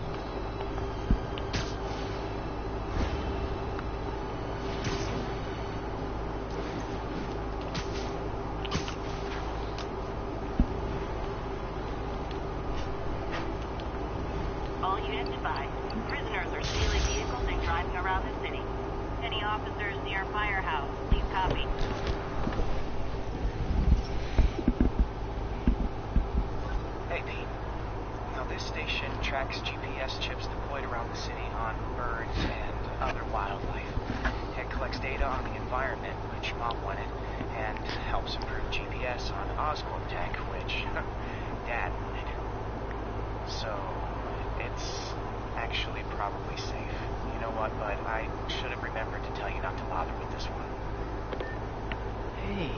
All units advised. Prisoners are stealing vehicles and driving around the city. Any officers near Firehouse, please copy. Hey, Pete. Now, this station tracks GPS chips deployed around the city on birds and other wildlife. It collects data on the environment, which Mom wanted, and helps improve GPS on Oscorp Tech, which Dad wanted. So, it's actually probably safe. You know what, bud? I should have remembered to tell you not to bother with this one. Hey,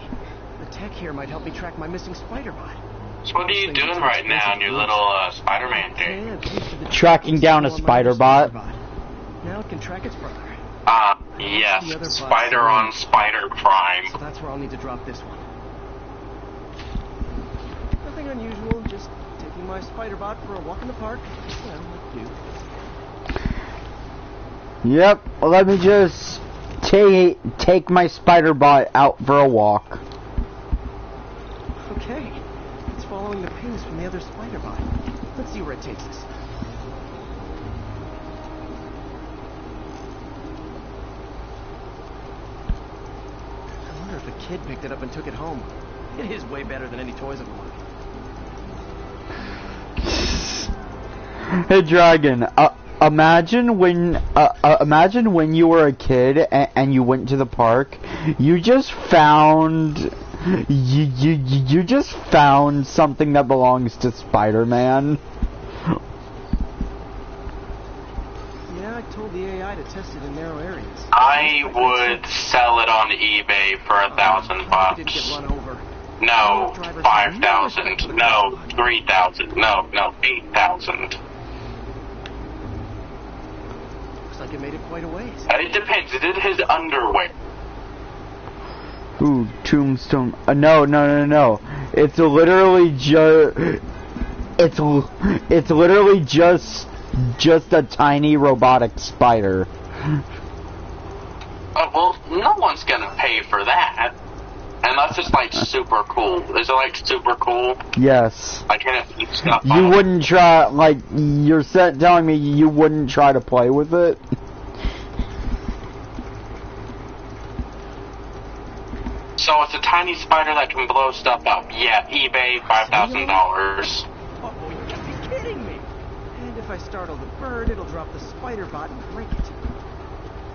the tech here might help me track my missing Spider-Bot. So what are you doing right now in your little Spider-Man game? Tracking down a Spider-Bot. Now it can track its brother. Yes, Spider on Spider crime. So that's where I'll need to drop this one. Nothing unusual, just taking my Spider-Bot for a walk in the park. You know, like you. Yep, well, let me just take my Spider-Bot out for a walk. Okay, it's following the pings from the other Spider-Bot. Let's see where it takes us. I wonder if a kid picked it up and took it home. It is way better than any toys on the market. Hey, Dragon, Imagine when you were a kid and you went to the park, you just found you just found something that belongs to Spider-Man. Yeah, I told the AI to test it in narrow areas. I would sell it on eBay for $1,000. Didn't get run over. No, 5,000. No, 3,000. No, 8,000. Looks like it made it quite a ways. It depends. It is his underwear. Ooh, Tombstone. No. It's literally it's literally just a tiny robotic spider. Well, no one's gonna pay for that. Unless it's like super cool. Is it like super cool? Yes. I can't eat stuff. You wouldn't try, like, you're telling me you wouldn't try to play with it? So it's a tiny spider that can blow stuff up. Yeah, eBay, $5,000. Oh, you can't be kidding me! And if I startle the bird, it'll drop the spider bot and break it.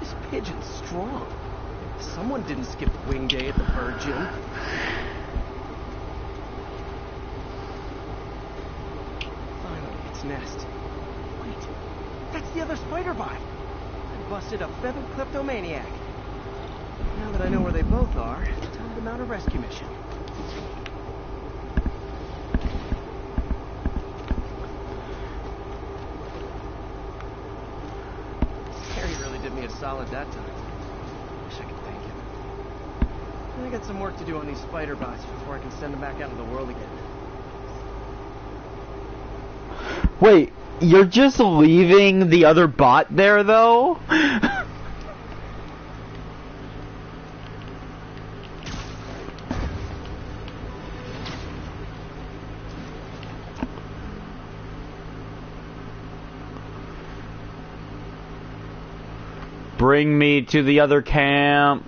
This pigeon's strong. Someone didn't skip wing day at the bird gym. Finally, its nest. Wait, that's the other spider bot. I busted a feathered kleptomaniac. Now that I know where they both are, it's time to mount a rescue mission. Harry really did me a solid that time. Wish I could thank him. I got some work to do on these spider bots before I can send them back out into the world again. Wait, you're just leaving the other bot there, though? Bring me to the other camp.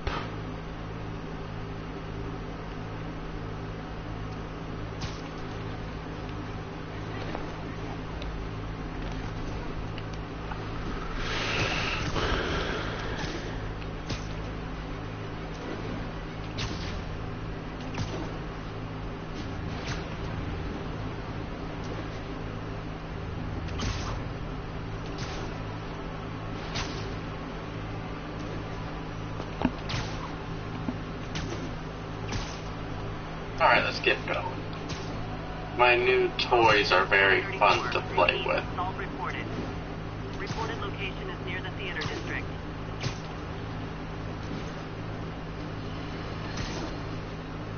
Alright, let's get going. My new toys are very fun to play with. Assault reported. Reported location is near the theater district.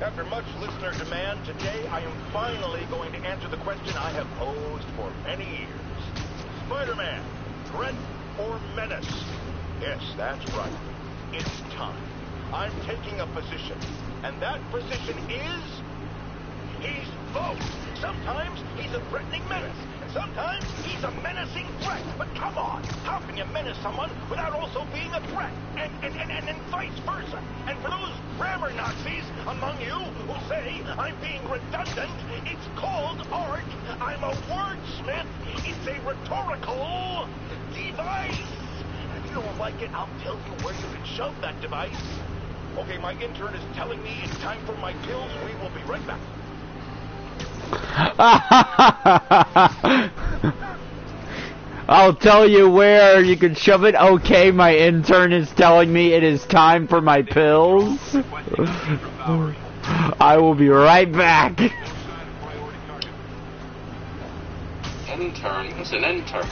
After much listener demand, today I am finally going to answer the question I have posed for many years. Spider-Man, threat or menace? Yes, that's right. It's time. I'm taking a position. And that position is... he's both. Sometimes he's a threatening menace, and sometimes he's a menacing threat. But come on, how can you menace someone without also being a threat? And vice versa. And for those grammar Nazis among you who say I'm being redundant, it's called art. I'm a wordsmith. It's a rhetorical device. And if you don't like it, I'll tell you where you can shove that device. Okay, my intern is telling me it's time for my pills. We will be right back. I'll tell you where you can shove it. Okay, my intern is telling me it is time for my pills. I will be right back. Intern? Who's an intern?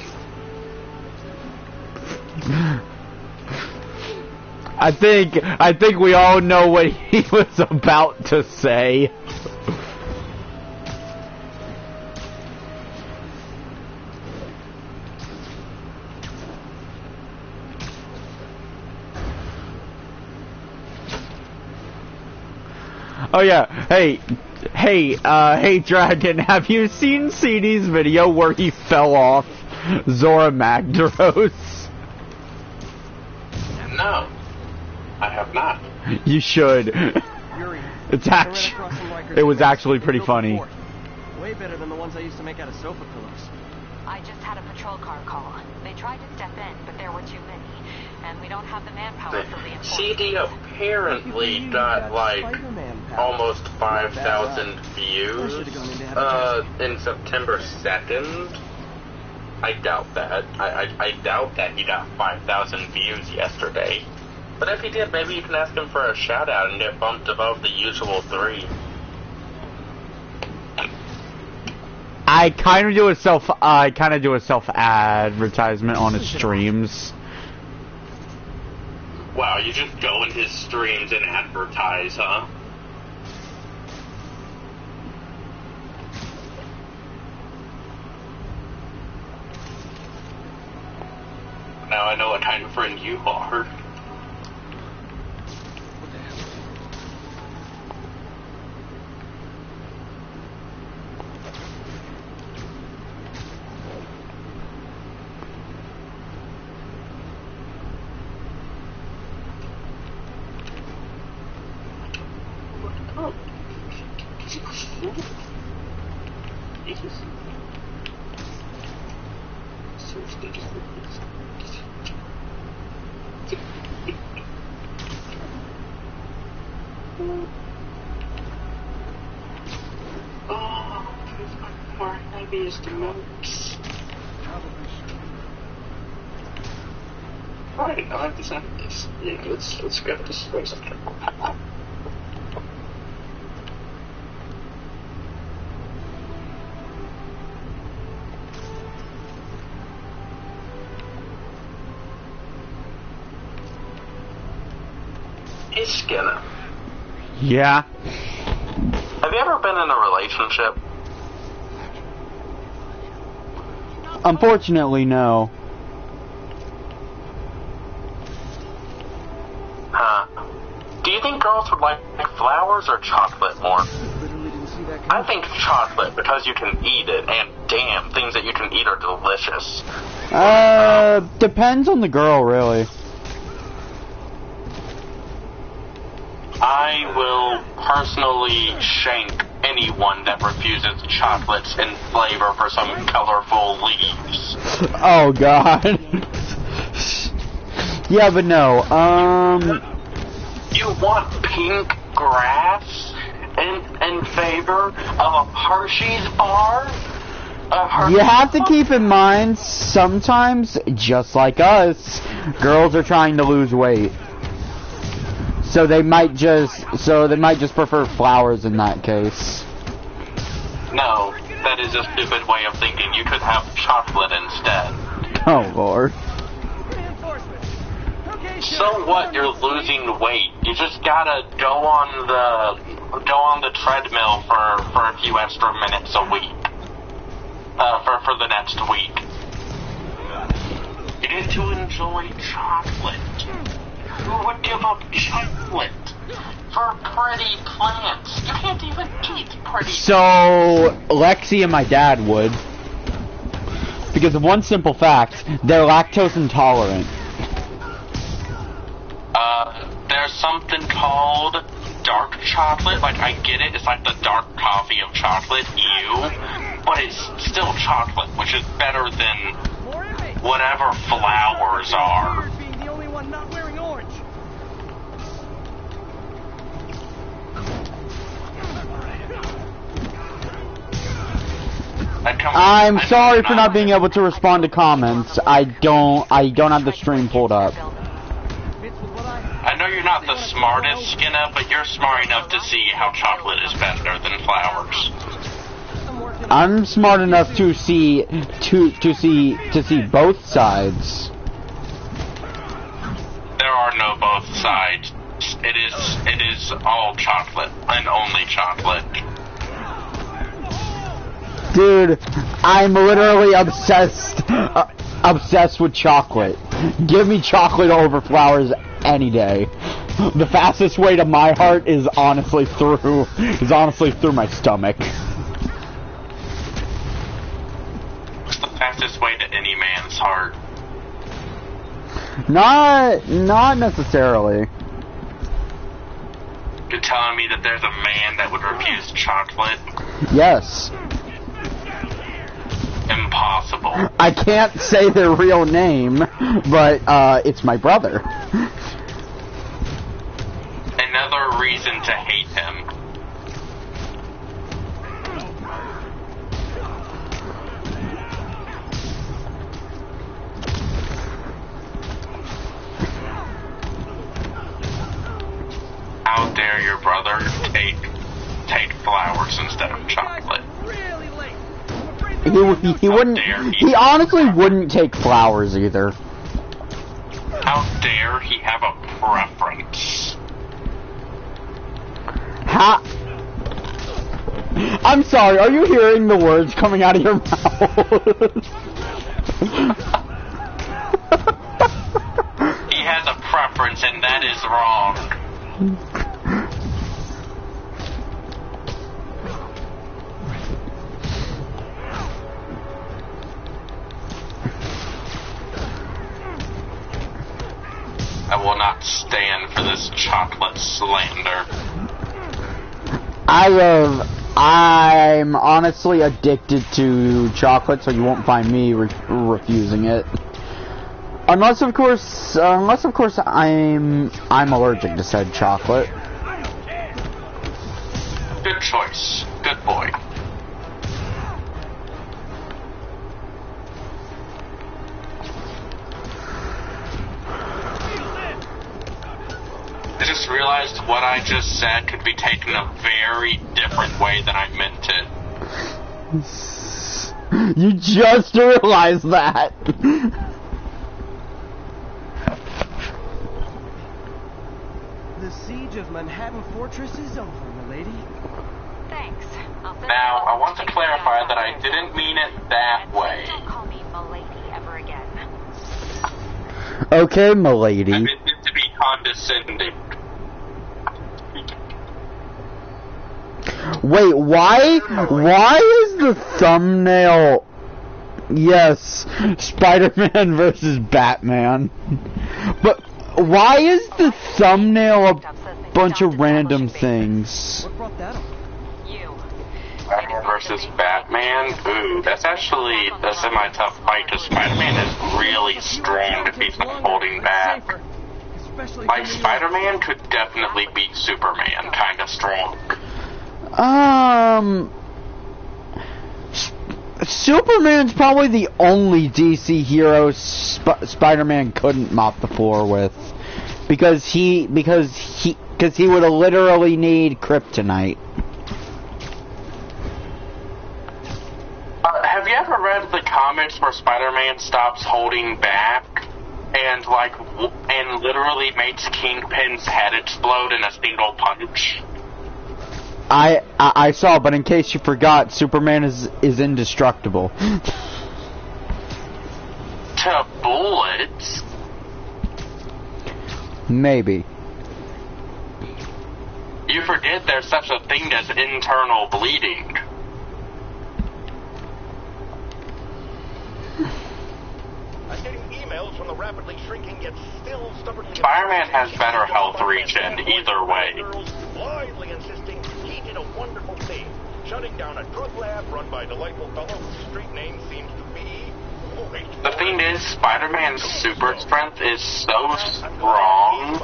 I think we all know what he was about to say. Oh yeah, hey Dragon, have you seen CD's video where he fell off Zora Magdaros? No, I have not. You should. Yuri, It was actually pretty funny. Way better than the ones I used to make out of sofa pillows. I just had a patrol car call. They tried to step in, but there were too many. And we don't have the manpower for reinforcements. CD apparently got like almost 5,000 views in September 2nd. I doubt that. I doubt that he got 5,000 views yesterday. But if he did, maybe you can ask him for a shout out and get bumped above the usual 3. I kind of do a self advertisement on his streams. Wow, you just go in his streams and advertise, huh? Now I know what kind of friend you are. Alright, I'll have to send this. Yeah, let's grab this first. Hey, Skinner. Yeah. Have you ever been in a relationship? Unfortunately, no. Huh. Do you think girls would like flowers or chocolate more? I think chocolate because you can eat it, and damn, things that you can eat are delicious. Depends on the girl, really. I will personally shank anyone that refuses chocolates and flavor for some colorful leaves. Oh god. Yeah, but no, You want pink grass in favor of a Hershey's bar? You have to keep in mind, sometimes, just like us, girls are trying to lose weight. So they might just prefer flowers in that case. No, that is a stupid way of thinking. You could have chocolate instead. Oh lord. So what? You're losing weight. You just gotta go on the treadmill for a few extra minutes a week. For the next week. You get to enjoy chocolate. Who would give up chocolate for pretty plants? You can't even eat pretty plants. So, Lexi and my dad would. Because of one simple fact, they're lactose intolerant. There's something called dark chocolate. Like, I get it, it's like the dark coffee of chocolate, but it's still chocolate, which is better than whatever flowers are. I'm sorry for not being able to respond to comments. I don't have the stream pulled up. I know you're not the smartest, Skinner, but you're smart enough to see how chocolate is better than flowers. I'm smart enough to see both sides. There are no both sides. It is all chocolate and only chocolate. Dude, I'm literally obsessed with chocolate. Give me chocolate over flowers any day. The fastest way to my heart is honestly through my stomach. What's the fastest way to any man's heart? Not necessarily. You're telling me that there's a man that would refuse chocolate? Yes. impossible. I can't say their real name, but it's my brother. Another reason to hate him. How dare your brother take flowers instead of chocolate? He wouldn't. He honestly wouldn't take flowers either. How dare he have a preference? I'm sorry. Are you hearing the words coming out of your mouth? He has a preference, and that is wrong. I will not stand for this chocolate slander. I'm honestly addicted to chocolate, so you won't find me refusing it. Unless of course I'm allergic to said chocolate. Good choice. Good boy. I just realized what I just said could be taken a very different way than I meant it. You just realized that. The siege of Manhattan Fortress is over, milady. Thanks. Now, I want to clarify that I didn't mean it that way. Don't call me milady ever again. Okay, milady. I meant it to be condescending. Wait, why is the thumbnail... Yes, Spider-Man versus Batman. But why is the thumbnail a bunch of random things? What brought that up? You. Batman versus Batman? Ooh, that's actually a semi-tough fight, because Spider-Man is really strong if he's not holding back. Like, Spider-Man could definitely beat Superman, kinda strong. Superman's probably the only DC hero Spider-Man couldn't mop the floor with, because he would literally need kryptonite. Have you ever read the comics where Spider-Man stops holding back and literally makes Kingpin's head explode in a single punch? I saw, but in case you forgot, Superman is indestructible. To bullets? Maybe. You forget there's such a thing as internal bleeding. I'm getting emails from the rapidly shrinking yet still stubbornly... Spider-Man has better health regen either way. Blindly insisting he did a wonderful thing, shutting down a drug lab run by a delightful fellow whose street name seems to be... The thing is, Spider-Man's super strength is so strong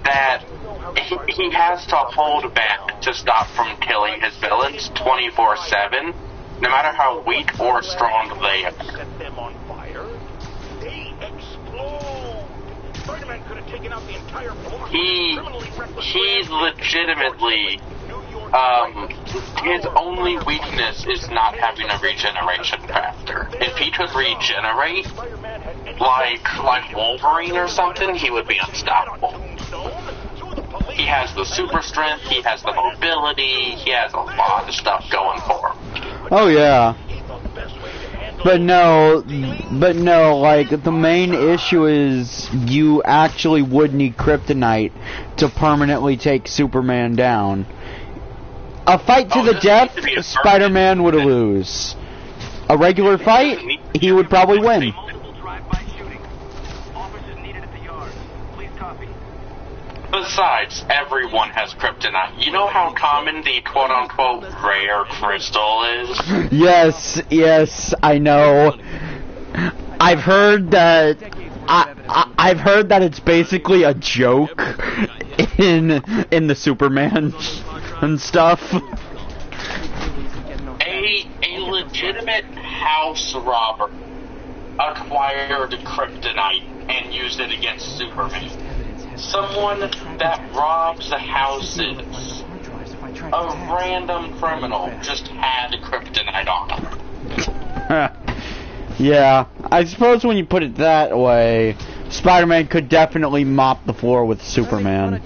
that he has to hold back to stop from killing his villains 24/7, no matter how weak or strong they are. Set them on fire, they explode. Spider-Man could have taken out the entire block. He's legitimately, his only weakness is not having a regeneration factor. If he could regenerate, like Wolverine or something, he would be unstoppable. He has the super strength, he has the mobility, he has a lot of stuff going for him. Oh yeah. But no, like, the main issue is you actually would need kryptonite to permanently take Superman down. A fight to the death, Spider-Man would lose. A regular fight, he would probably win. The Besides, everyone has kryptonite. You know how common the quote-unquote rare crystal is? Yes, I know. I've heard that. I've heard that it's basically a joke in the Superman and stuff. A legitimate house robber acquired kryptonite and used it against Superman. Someone that robs the houses, a random criminal, just had kryptonite on him. Yeah, I suppose when you put it that way, Spider-Man could definitely mop the floor with Superman.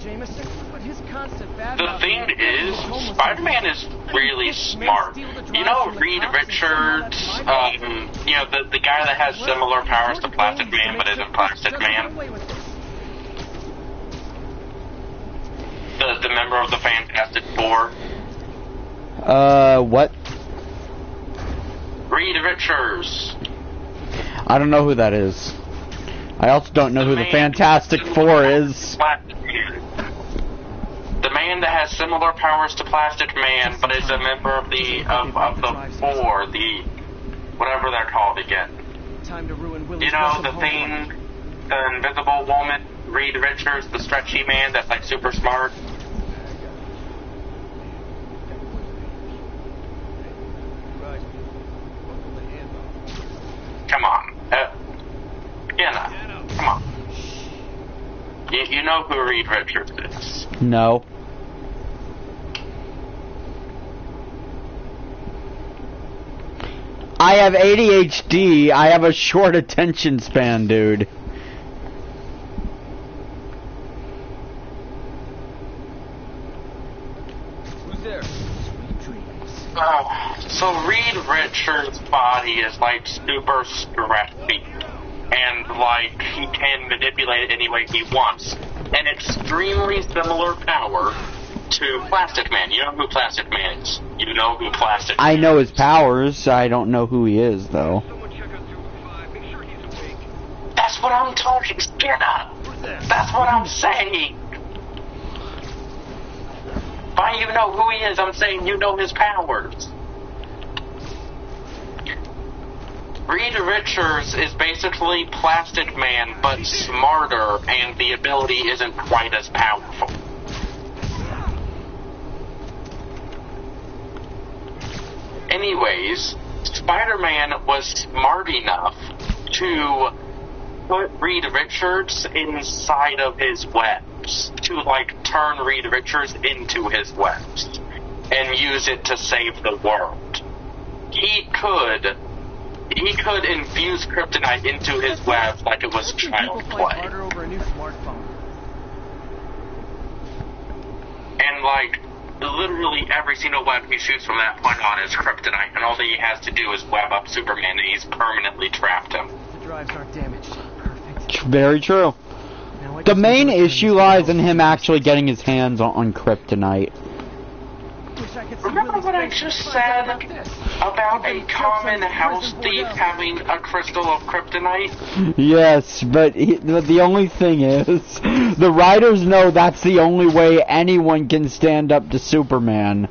The thing is, Spider-Man is really smart. You know Reed Richards, you know, the guy that has similar powers to Plastic Man but isn't Plastic Man? The member of the Fantastic Four? What? Reed Richards. I don't know who that is. I also don't know who the Fantastic Four is. The man that has similar powers to Plastic Man, but is a member of the Four, the whatever they're called again. You know the thing, the Invisible Woman, Reed Richards, the stretchy man that's like super smart. Come on. Come on. You know who Reed Richards is? No. I have ADHD. I have a short attention span, dude. Who's there? So Reed Richards' body is like super stretchy, and like he can manipulate it any way he wants. An extremely similar power to Plastic Man. You know who Plastic Man is. You know who Plastic Man is. I know his powers. I don't know who he is, though. That's what I'm talking, Skinner. That's what I'm saying. Why you know who he is? I'm saying you know his powers. Reed Richards is basically Plastic Man, but smarter, and the ability isn't quite as powerful. Anyways, Spider-Man was smart enough to put Reed Richards inside of his webs, to like turn Reed Richards into his webs, and use it to save the world. He could infuse kryptonite into his web like it was child play. And like, literally every single web he shoots from that point on is kryptonite, and all that he has to do is web up Superman and he's permanently trapped him. The drives aren't damaged. Perfect. Very true. The main issue lies in him actually getting his hands on kryptonite. Remember what I just said about a common house thief having a crystal of kryptonite? Yes, but the only thing is, the writers know that's the only way anyone can stand up to Superman.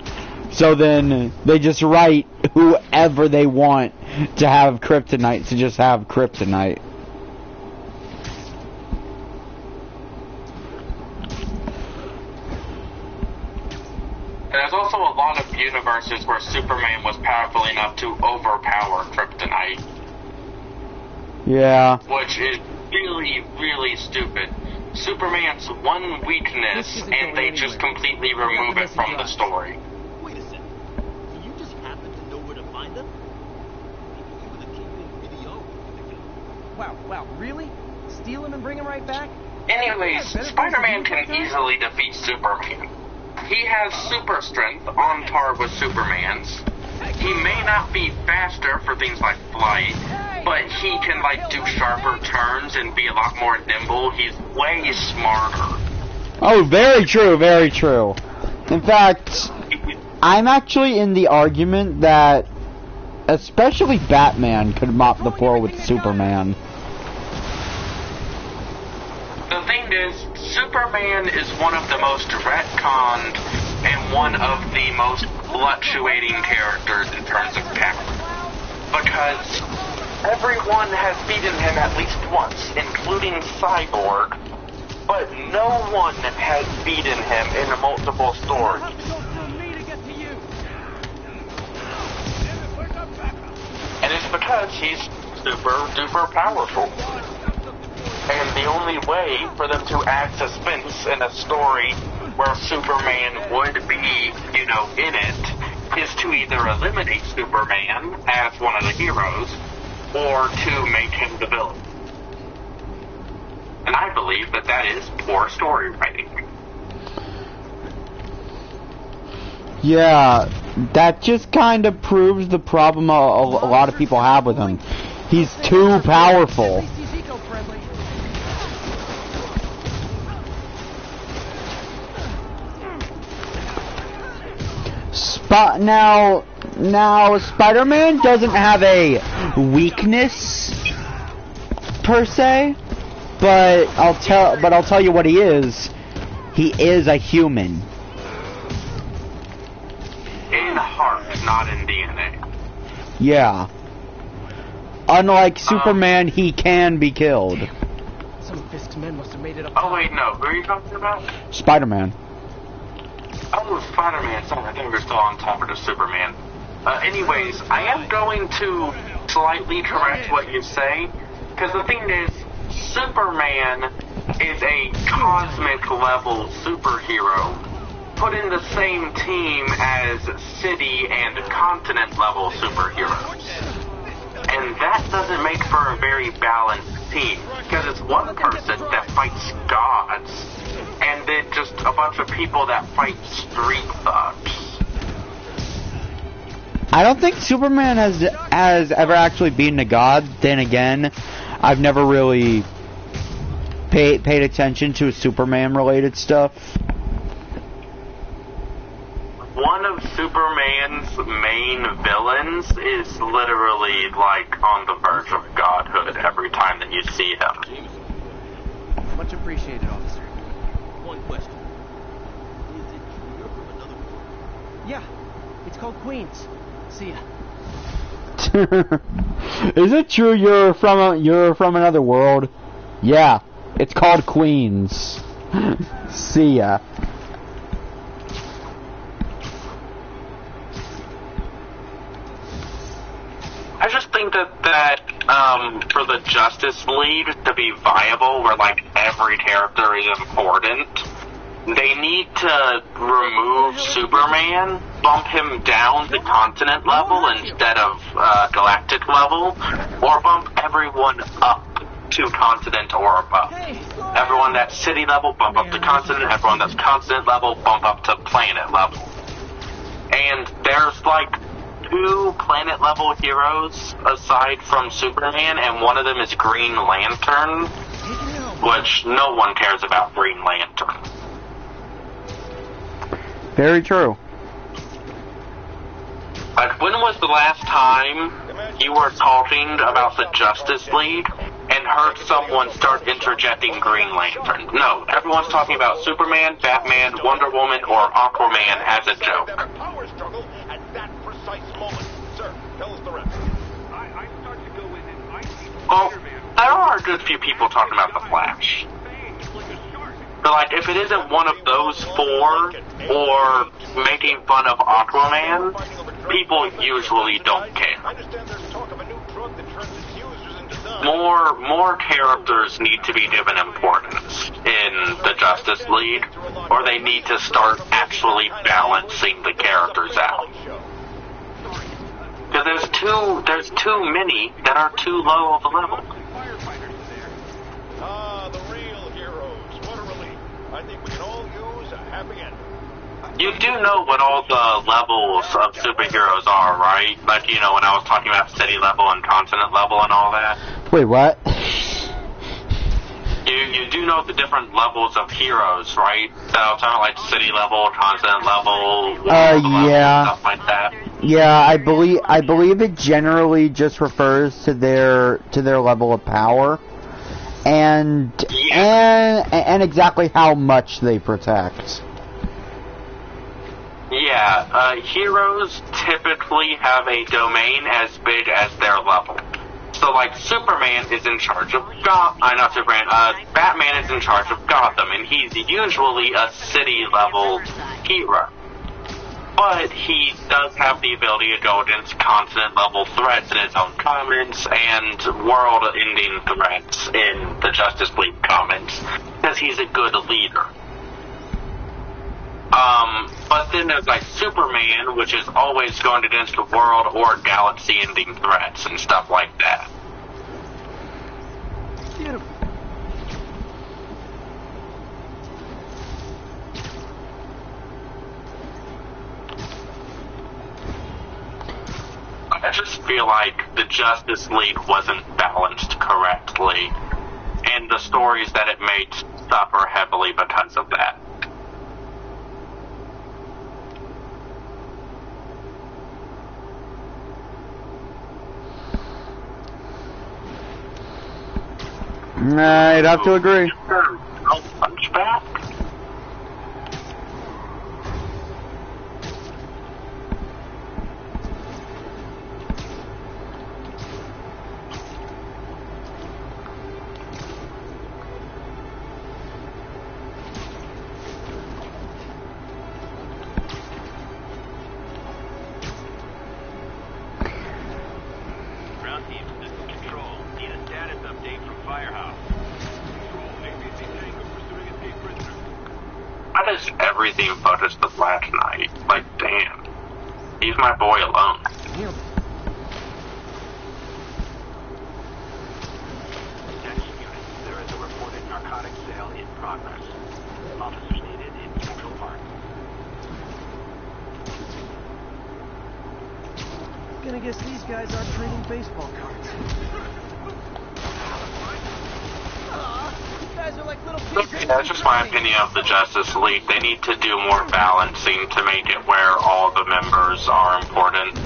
So then they just write whoever they want to have kryptonite to just have kryptonite. There's also a lot of universes where Superman was powerful enough to overpower kryptonite. Yeah. Which is really, really stupid. Superman's one weakness, and they just completely remove it from the story. Wait a second. Do you just happen to know where to find them? Maybe you were the Kingpin video. Wow, really? Steal him and bring him right back? Anyways, Spider-Man can easily defeat Superman. He has super strength on par with Superman's. He may not be faster for things like flight, but he can like do sharper turns and be a lot more nimble. He's way smarter. Oh, very true, very true. In fact, I'm actually in the argument that especially Batman could mop the floor with Superman. The thing is, Superman is one of the most retconned and one of the most fluctuating characters in terms of power. Because everyone has beaten him at least once, including Cyborg, but no one has beaten him in multiple stories. And it's because he's super duper powerful. And the only way for them to add suspense in a story where Superman would be, you know, in it, is to either eliminate Superman as one of the heroes, or to make him the villain. And I believe that that is poor story writing. Yeah, that just kind of proves the problem a lot of people have with him. He's too powerful. Now, Spider-Man doesn't have a weakness per se, but I'll tell you what he is. He is a human. In heart, not in DNA. Yeah. Unlike Superman, he can be killed. Some of Fisk's men must have made it up. Oh wait, no. Who are you talking about? Spider-Man. Oh, Spider-Man. Sorry, I think we're still on topic of Superman. Anyways, I am going to slightly correct what you say, because the thing is, Superman is a cosmic-level superhero put in the same team as city and continent-level superheroes. And that doesn't make for a very balanced team, because it's one person that fights gods, and then just a bunch of people that fight street thugs. I don't think Superman has ever actually beaten a god. Then again, I've never really paid attention to Superman-related stuff. One of Superman's main villains is literally, like, on the verge of godhood every time that you see him. Much appreciated, officer. One question. Is it true you're from another world? Yeah, it's called Queens. See ya. Is it true you're from another world? Yeah, it's called Queens. See ya. I just think that for the Justice League to be viable, where like every character is important, they need to remove Superman, bump him down to continent level instead of galactic level, or bump everyone up to continent or above. Everyone that's city level, bump up to continent. Everyone that's continent level, bump up to planet level. And there's like 2 planet level heroes aside from Superman, and one of them is Green Lantern, which no one cares about Green Lantern. Very true. Like, when was the last time you were talking about the Justice League and heard someone start interjecting Green Lantern? No, everyone's talking about Superman, Batman, Wonder Woman, or Aquaman as a joke. Power struggle at that precise moment. Sir, tell us the rest. I start to go in and I see Well, Spider-Man. there are a good few people talking about the Flash. But, like, if it isn't one of those 4, or making fun of Aquaman, people usually don't care. I understand there's talk of a new drug that turns its users into thugs. More characters need to be given importance in the Justice League, or they need to start actually balancing the characters out. Because there's too many that are too low of a level. Ah, the real heroes. What a relief. I think we can all use a happy ending. You do know what all the levels of superheroes are, right? Like, you know, when I was talking about city level and continent level and all that. Wait, what? You do know the different levels of heroes, right? So I'm talking like city level, continent level, yeah. stuff like that. Yeah, I believe it generally just refers to their level of power. and exactly how much they protect. Yeah, heroes typically have a domain as big as their level. So, like, Superman is in charge of Batman is in charge of Gotham, and he's usually a city-level hero. But he does have the ability to go against continent-level threats in his own comics and world-ending threats in the Justice League comics, because he's a good leader. But then there's like Superman, which is always going against the world or galaxy-ending threats and stuff like that. Beautiful. I just feel like the Justice League wasn't balanced correctly, and the stories that it made suffer heavily because of that. I'd have to agree. Hunchback? Ground team, this is Control. Need a status update from Firehouse. Control, ABC Tango pursuing escape prisoners. Why does everything focus the Black Knight? Like, damn. Leave my boy alone. Attention units, there is a reported narcotic sale in progress. Officers needed in Central Park. Gonna guess these guys aren't trading baseball cards. You guys are like little kids. That's just my opinion of the Justice League. They need to do more balancing to make it where all the members are important.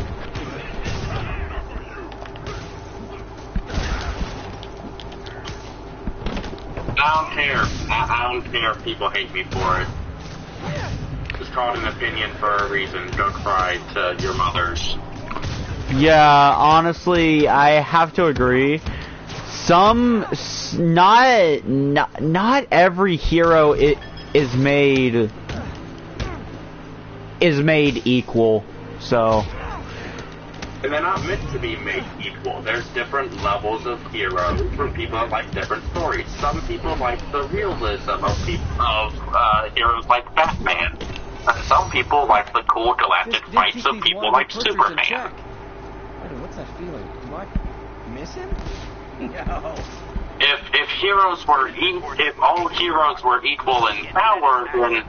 I don't care if people hate me for it. It's called an opinion for a reason. Go cry to your mothers. Yeah, honestly, I have to agree. Not every hero is made equal. So. And they're not meant to be made equal. There's different levels of heroes from people that like different stories. Some people like the realism of heroes like Batman. Some people like the cool galactic fights of people like Superman. What's that feeling? Do I miss him? No. If all heroes were equal in power, then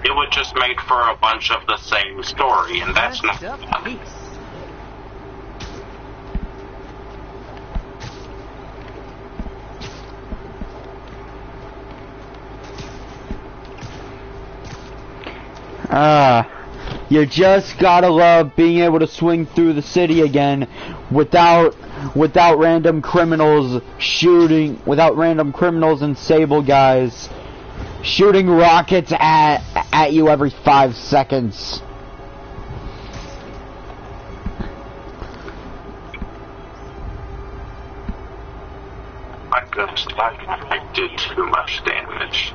it would just make for a bunch of the same story, and that's not fun. You just gotta love being able to swing through the city again without random criminals and Sable guys shooting rockets at you every 5 seconds. My goodness, I did too much damage.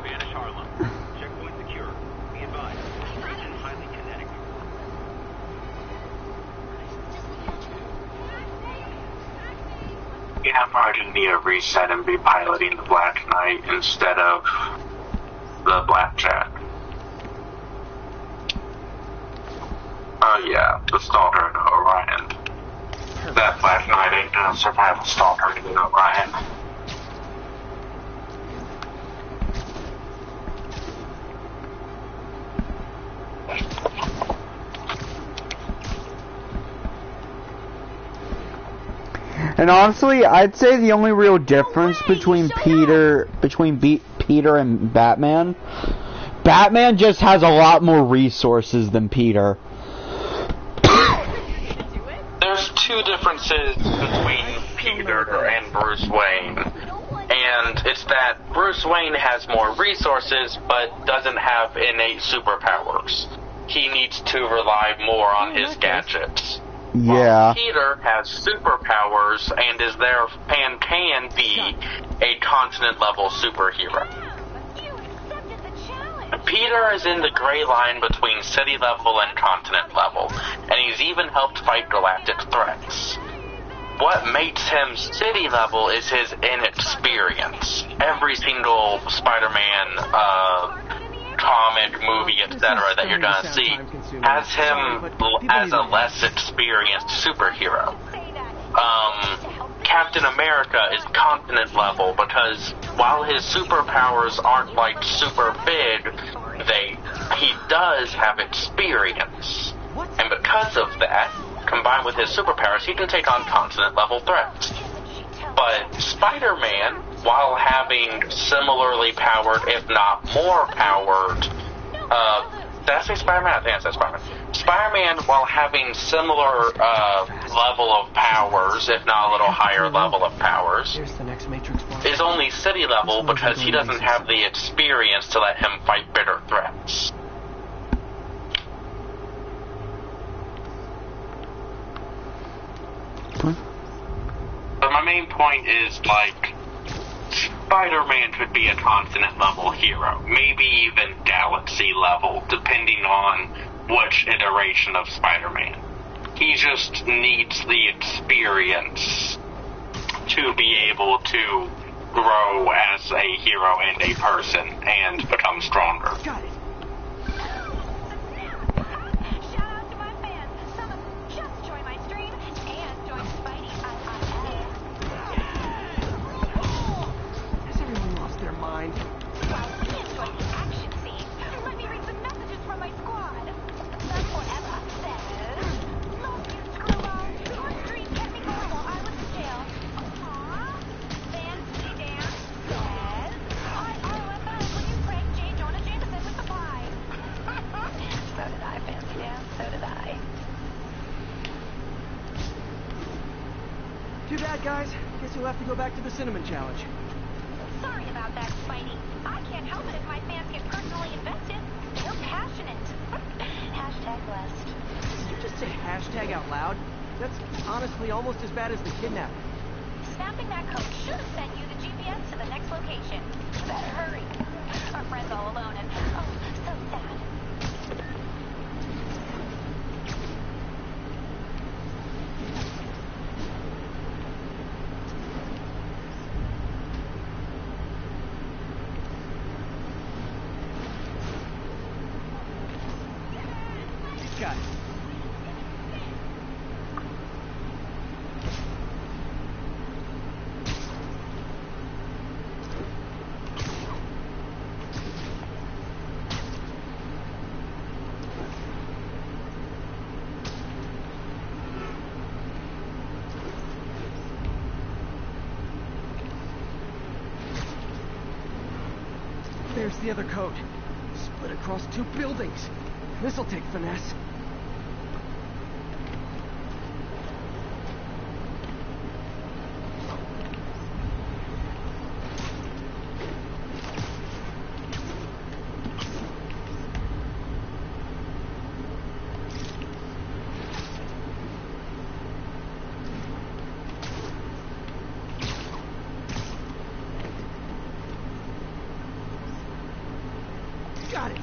Yeah, I'm probably gonna need a reset and be piloting the Black Knight instead of the Blackjack. Oh yeah, the Stalker and Orion. That Black Knight ain't gonna survive a Stalker and Orion. And honestly, I'd say the only real difference between Peter and Batman just has a lot more resources than Peter. There's two differences between Peter and Bruce Wayne. And it's that Bruce Wayne has more resources, but doesn't have innate superpowers. He needs to rely more on his gadgets. Yeah. While Peter has superpowers and is there and can be a continent-level superhero. Peter is in the gray line between city level and continent level, and he's even helped fight galactic threats. What makes him city level is his inexperience. Every single Spider-Man comic, movie, etc. that you're gonna see has him as a less experienced superhero. Captain America is continent level because while his superpowers aren't like super big, he does have experience. And because of that, combined with his superpowers, he can take on continent level threats. But Spider-Man, while having similarly powered, if not more powered, did I say Spider-Man? I think I said Spider-Man. Spider-Man, while having similar level of powers, if not a little higher level of powers, is only city level because he doesn't have the experience to let him fight bigger threats. But my main point is, like, Spider-Man could be a continent-level hero, maybe even galaxy-level, depending on which iteration of Spider-Man. He just needs the experience to be able to grow as a hero and a person and become stronger. Got it. Shout out to my fans. Some of them just joined my stream and joined Spidey IIL. Has everyone lost their mind? Well, we enjoyed the action scene. Let me read some messages from my squad. That's forever says, love you, Screwball. Your stream kept me going while I was in jail. Aww. Fancy Dan says, I ROFL when you pranked J. Jonah Jameson with the pie. So did I, Fancy Dan. So did I. Too bad, guys. Guess you'll have to go back to the Cinnamon Challenge. Sorry about that, Spidey. I can't help it if my fans get personally invested. They're passionate. Hashtag blessed. Did you just say hashtag out loud? That's honestly almost as bad as the kidnapping. Snapping that code should have sent you the GPS to the next location. Better hurry. Our friend's all alone and, oh, so sad. Got it. There's the other code. Split across 2 buildings. This'll take finesse. Got it.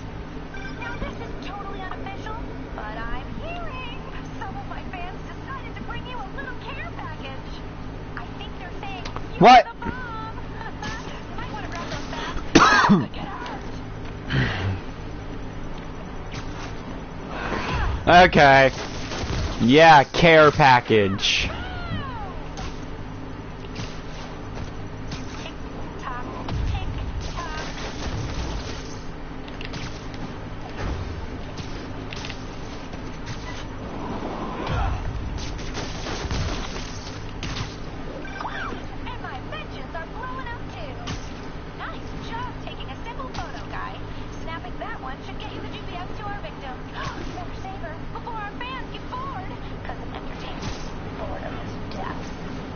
Now this is totally unofficial, but I'm hearing some of my fans decided to bring you a little care package. I think they're saying you're What? the bomb. You might want to grab those fast. Get out. Okay. Yeah, care package. Tick-tock, tick-tock. And my vengeance are blowing up too. Nice job taking a simple photo, guy. Snapping that one should get you the GPS to our victim. Better save her before our fans get bored. Because entertainment, boredom is death.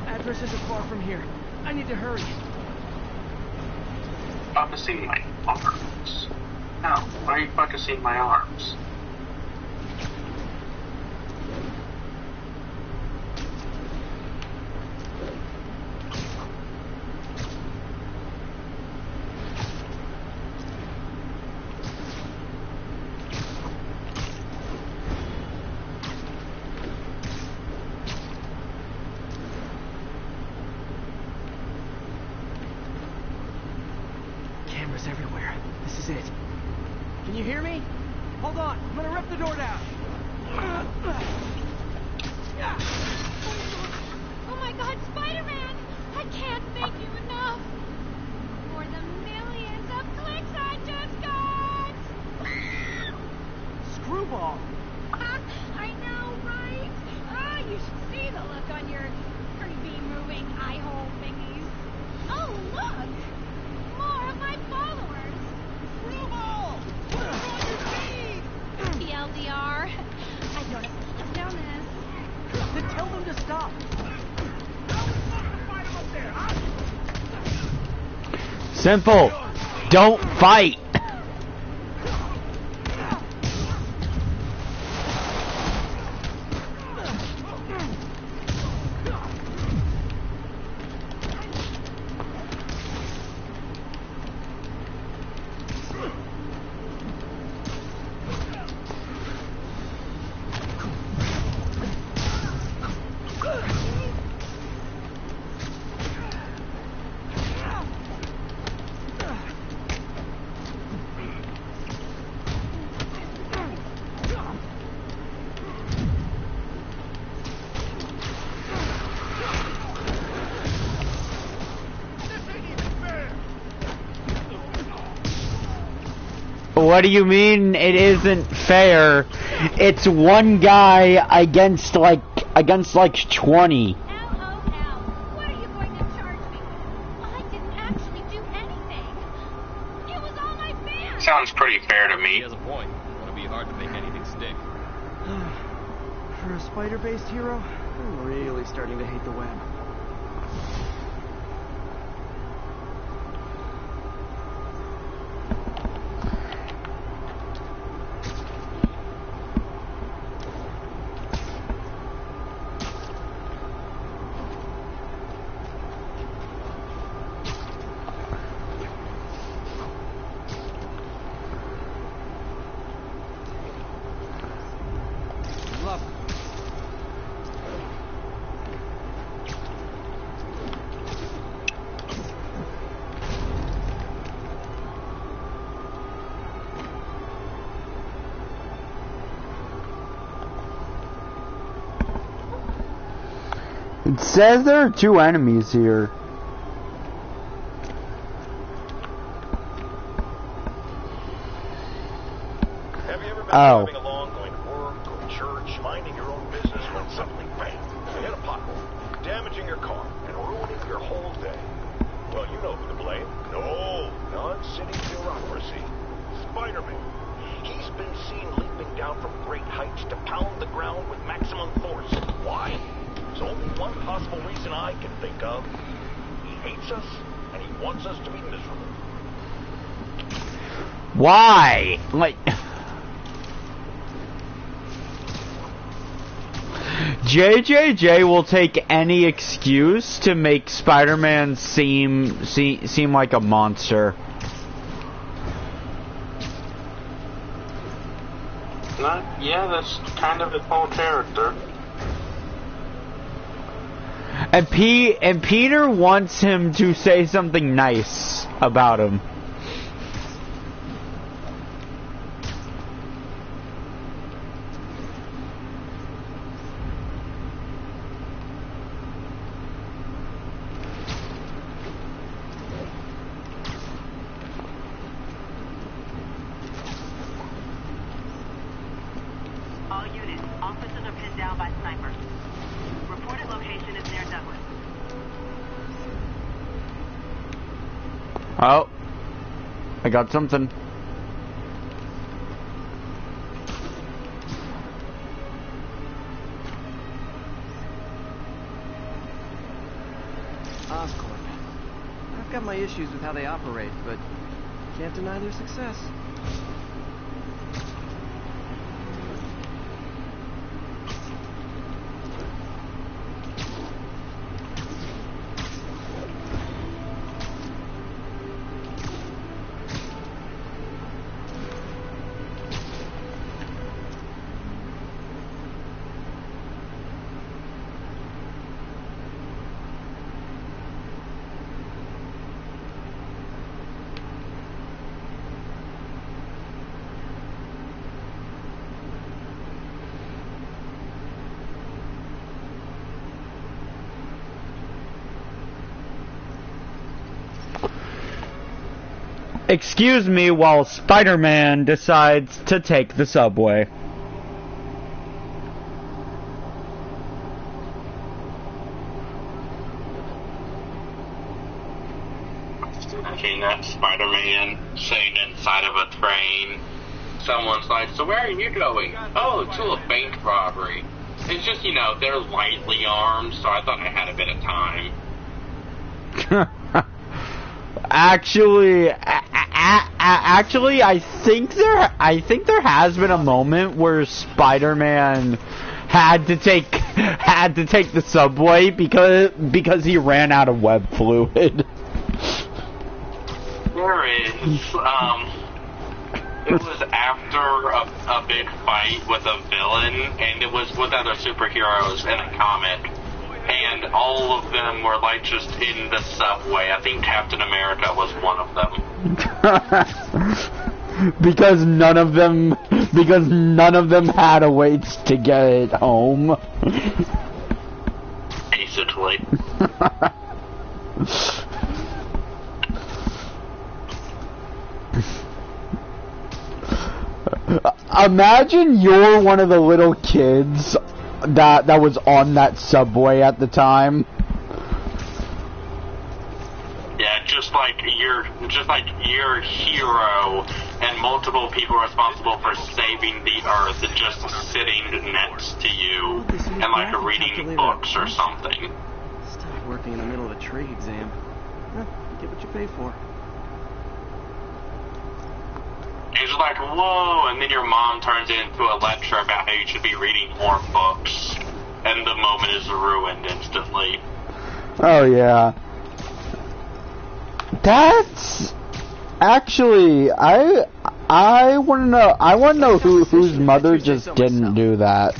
Address isn't far from here. I need to hurry. focusing my arms? No, why are you focusing my arms? Cameras everywhere. This is it. Can you hear me? Hold on. I'm gonna rip the door down. Oh my god, Spider-Man! I can't thank you enough for the millions of clicks I just got! Screwball! I know, right? You should see the look on your creepy moving eye hole thingies. Oh, look! More of my followers! Screwball! Put us on your feed! TLDR. I don't have to step down this. Then tell them to stop. Simple. Don't fight. What do you mean it isn't fair? It's one guy against like 20. LOL. What are you going to charge me? I didn't actually do anything. It was all my fans. Sounds pretty fair to He me. has a point. It'll be hard to make anything stick. For a spider-based hero, I'm really starting to hate the web. Love it. It says there are 2 enemies here. Have you ever been Oh. driving along, going to work or church, minding your own business, when suddenly, bang, you hit a pothole, damaging your car and ruining your whole day? Well, you know who to blame. No, non-city bureaucracy. Spider-Man. He's been seen leaping down from great heights to pound the ground with maximum force. Why? There's only one possible reason I can think of. He hates us, and he wants us to be miserable. Why? Like JJJ will take any excuse to make Spider-Man seem like a monster. Yeah, that's kind of his whole character. And Peter wants him to say something nice about him. All units, officers are pinned down by snipers. Reported location is near Douglas. Oh. I got something. Oscorp. I've got my issues with how they operate, but can't deny their success. Excuse me while Spider-Man decides to take the subway. Imagine that Spider-Man sitting inside of a train. Someone's like, so where are you going? Oh, to a bank robbery. It's just, you know, they're lightly armed, so I thought I had a bit of time. Actually, I think there has been a moment where Spider-Man had to take the subway because he ran out of web fluid. There is. It was after a big fight with a villain, and it was with other superheroes in a comic. And all of them were like just in the subway. I think Captain America was one of them. because none of them had a way to get it home. Basically. Imagine you're one of the little kids that was on that subway at the time. Yeah, just like your hero and multiple people responsible for saving the Earth just sitting next to you and like reading books or something. Stop working in the middle of a trig exam. You get what you pay for. It's like, whoa, and then your mom turns it into a lecture about how you should be reading more books, and the moment is ruined instantly. Oh yeah. That's actually I want to know whose mother just didn't do that.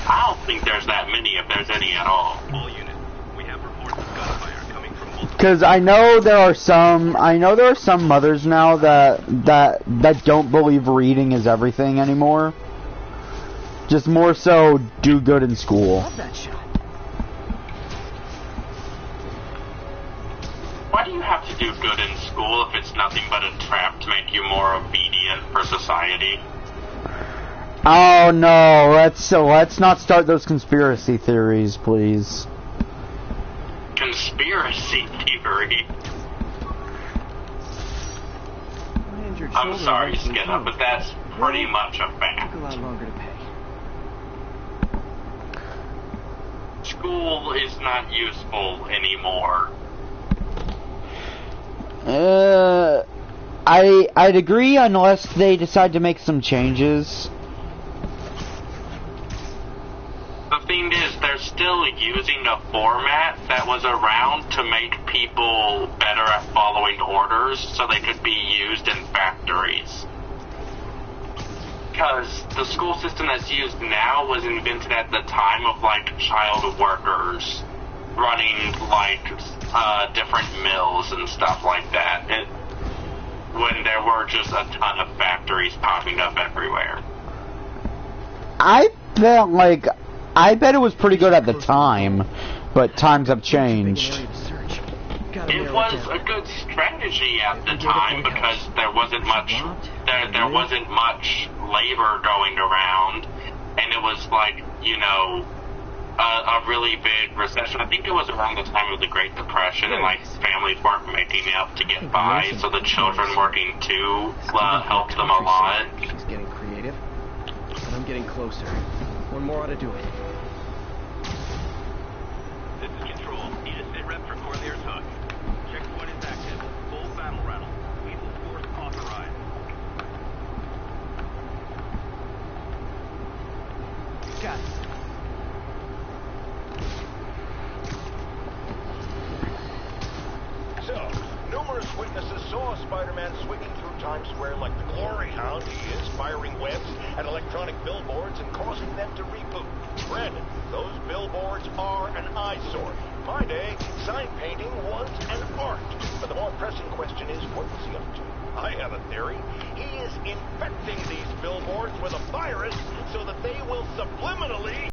I don't think there's that many, if there's any at all. All units, we have reports of gunfire coming from multiple. Because I know there are some mothers now that don't believe reading is everything anymore. Just more so do good in school. Love that shot. Why do you have to do good in school if it's nothing but a trap to make you more obedient for society? Oh no, let's not start those conspiracy theories, please. Conspiracy theory? I'm sorry, Skinner, but that's pretty much a fact. Took a lot longer to pay. School is not useful anymore. I'd agree unless they decide to make some changes. The thing is, they're still using a format that was around to make people better at following orders so they could be used in factories. Because the school system that's used now was invented at the time of, like, child workers running, like, different mills and stuff like that. When there were just a ton of factories popping up everywhere. I bet it was pretty good at the time, but times have changed. It was a good strategy at the time because there wasn't much labor going around, and it was like, you know, a really big recession. I think it was around the time of the Great Depression, and like families weren't making enough to get by, so the children working too helped them a lot. She's getting creative, but I'm getting closer. One more ought to do it. This is Control. rep for Corlear's Hook. Checkpoint is active. Full battle rattle. Lethal force authorized. Got it. So, numerous witnesses saw Spider-Man swinging through Times Square like the glory hound he is, firing webs and electronic billboards and causing them to reboot. Granted, those billboards are an eyesore. In my day, sign painting was an art. But the more pressing question is, what was he up to? I have a theory. He is infecting these billboards with a virus so that they will subliminally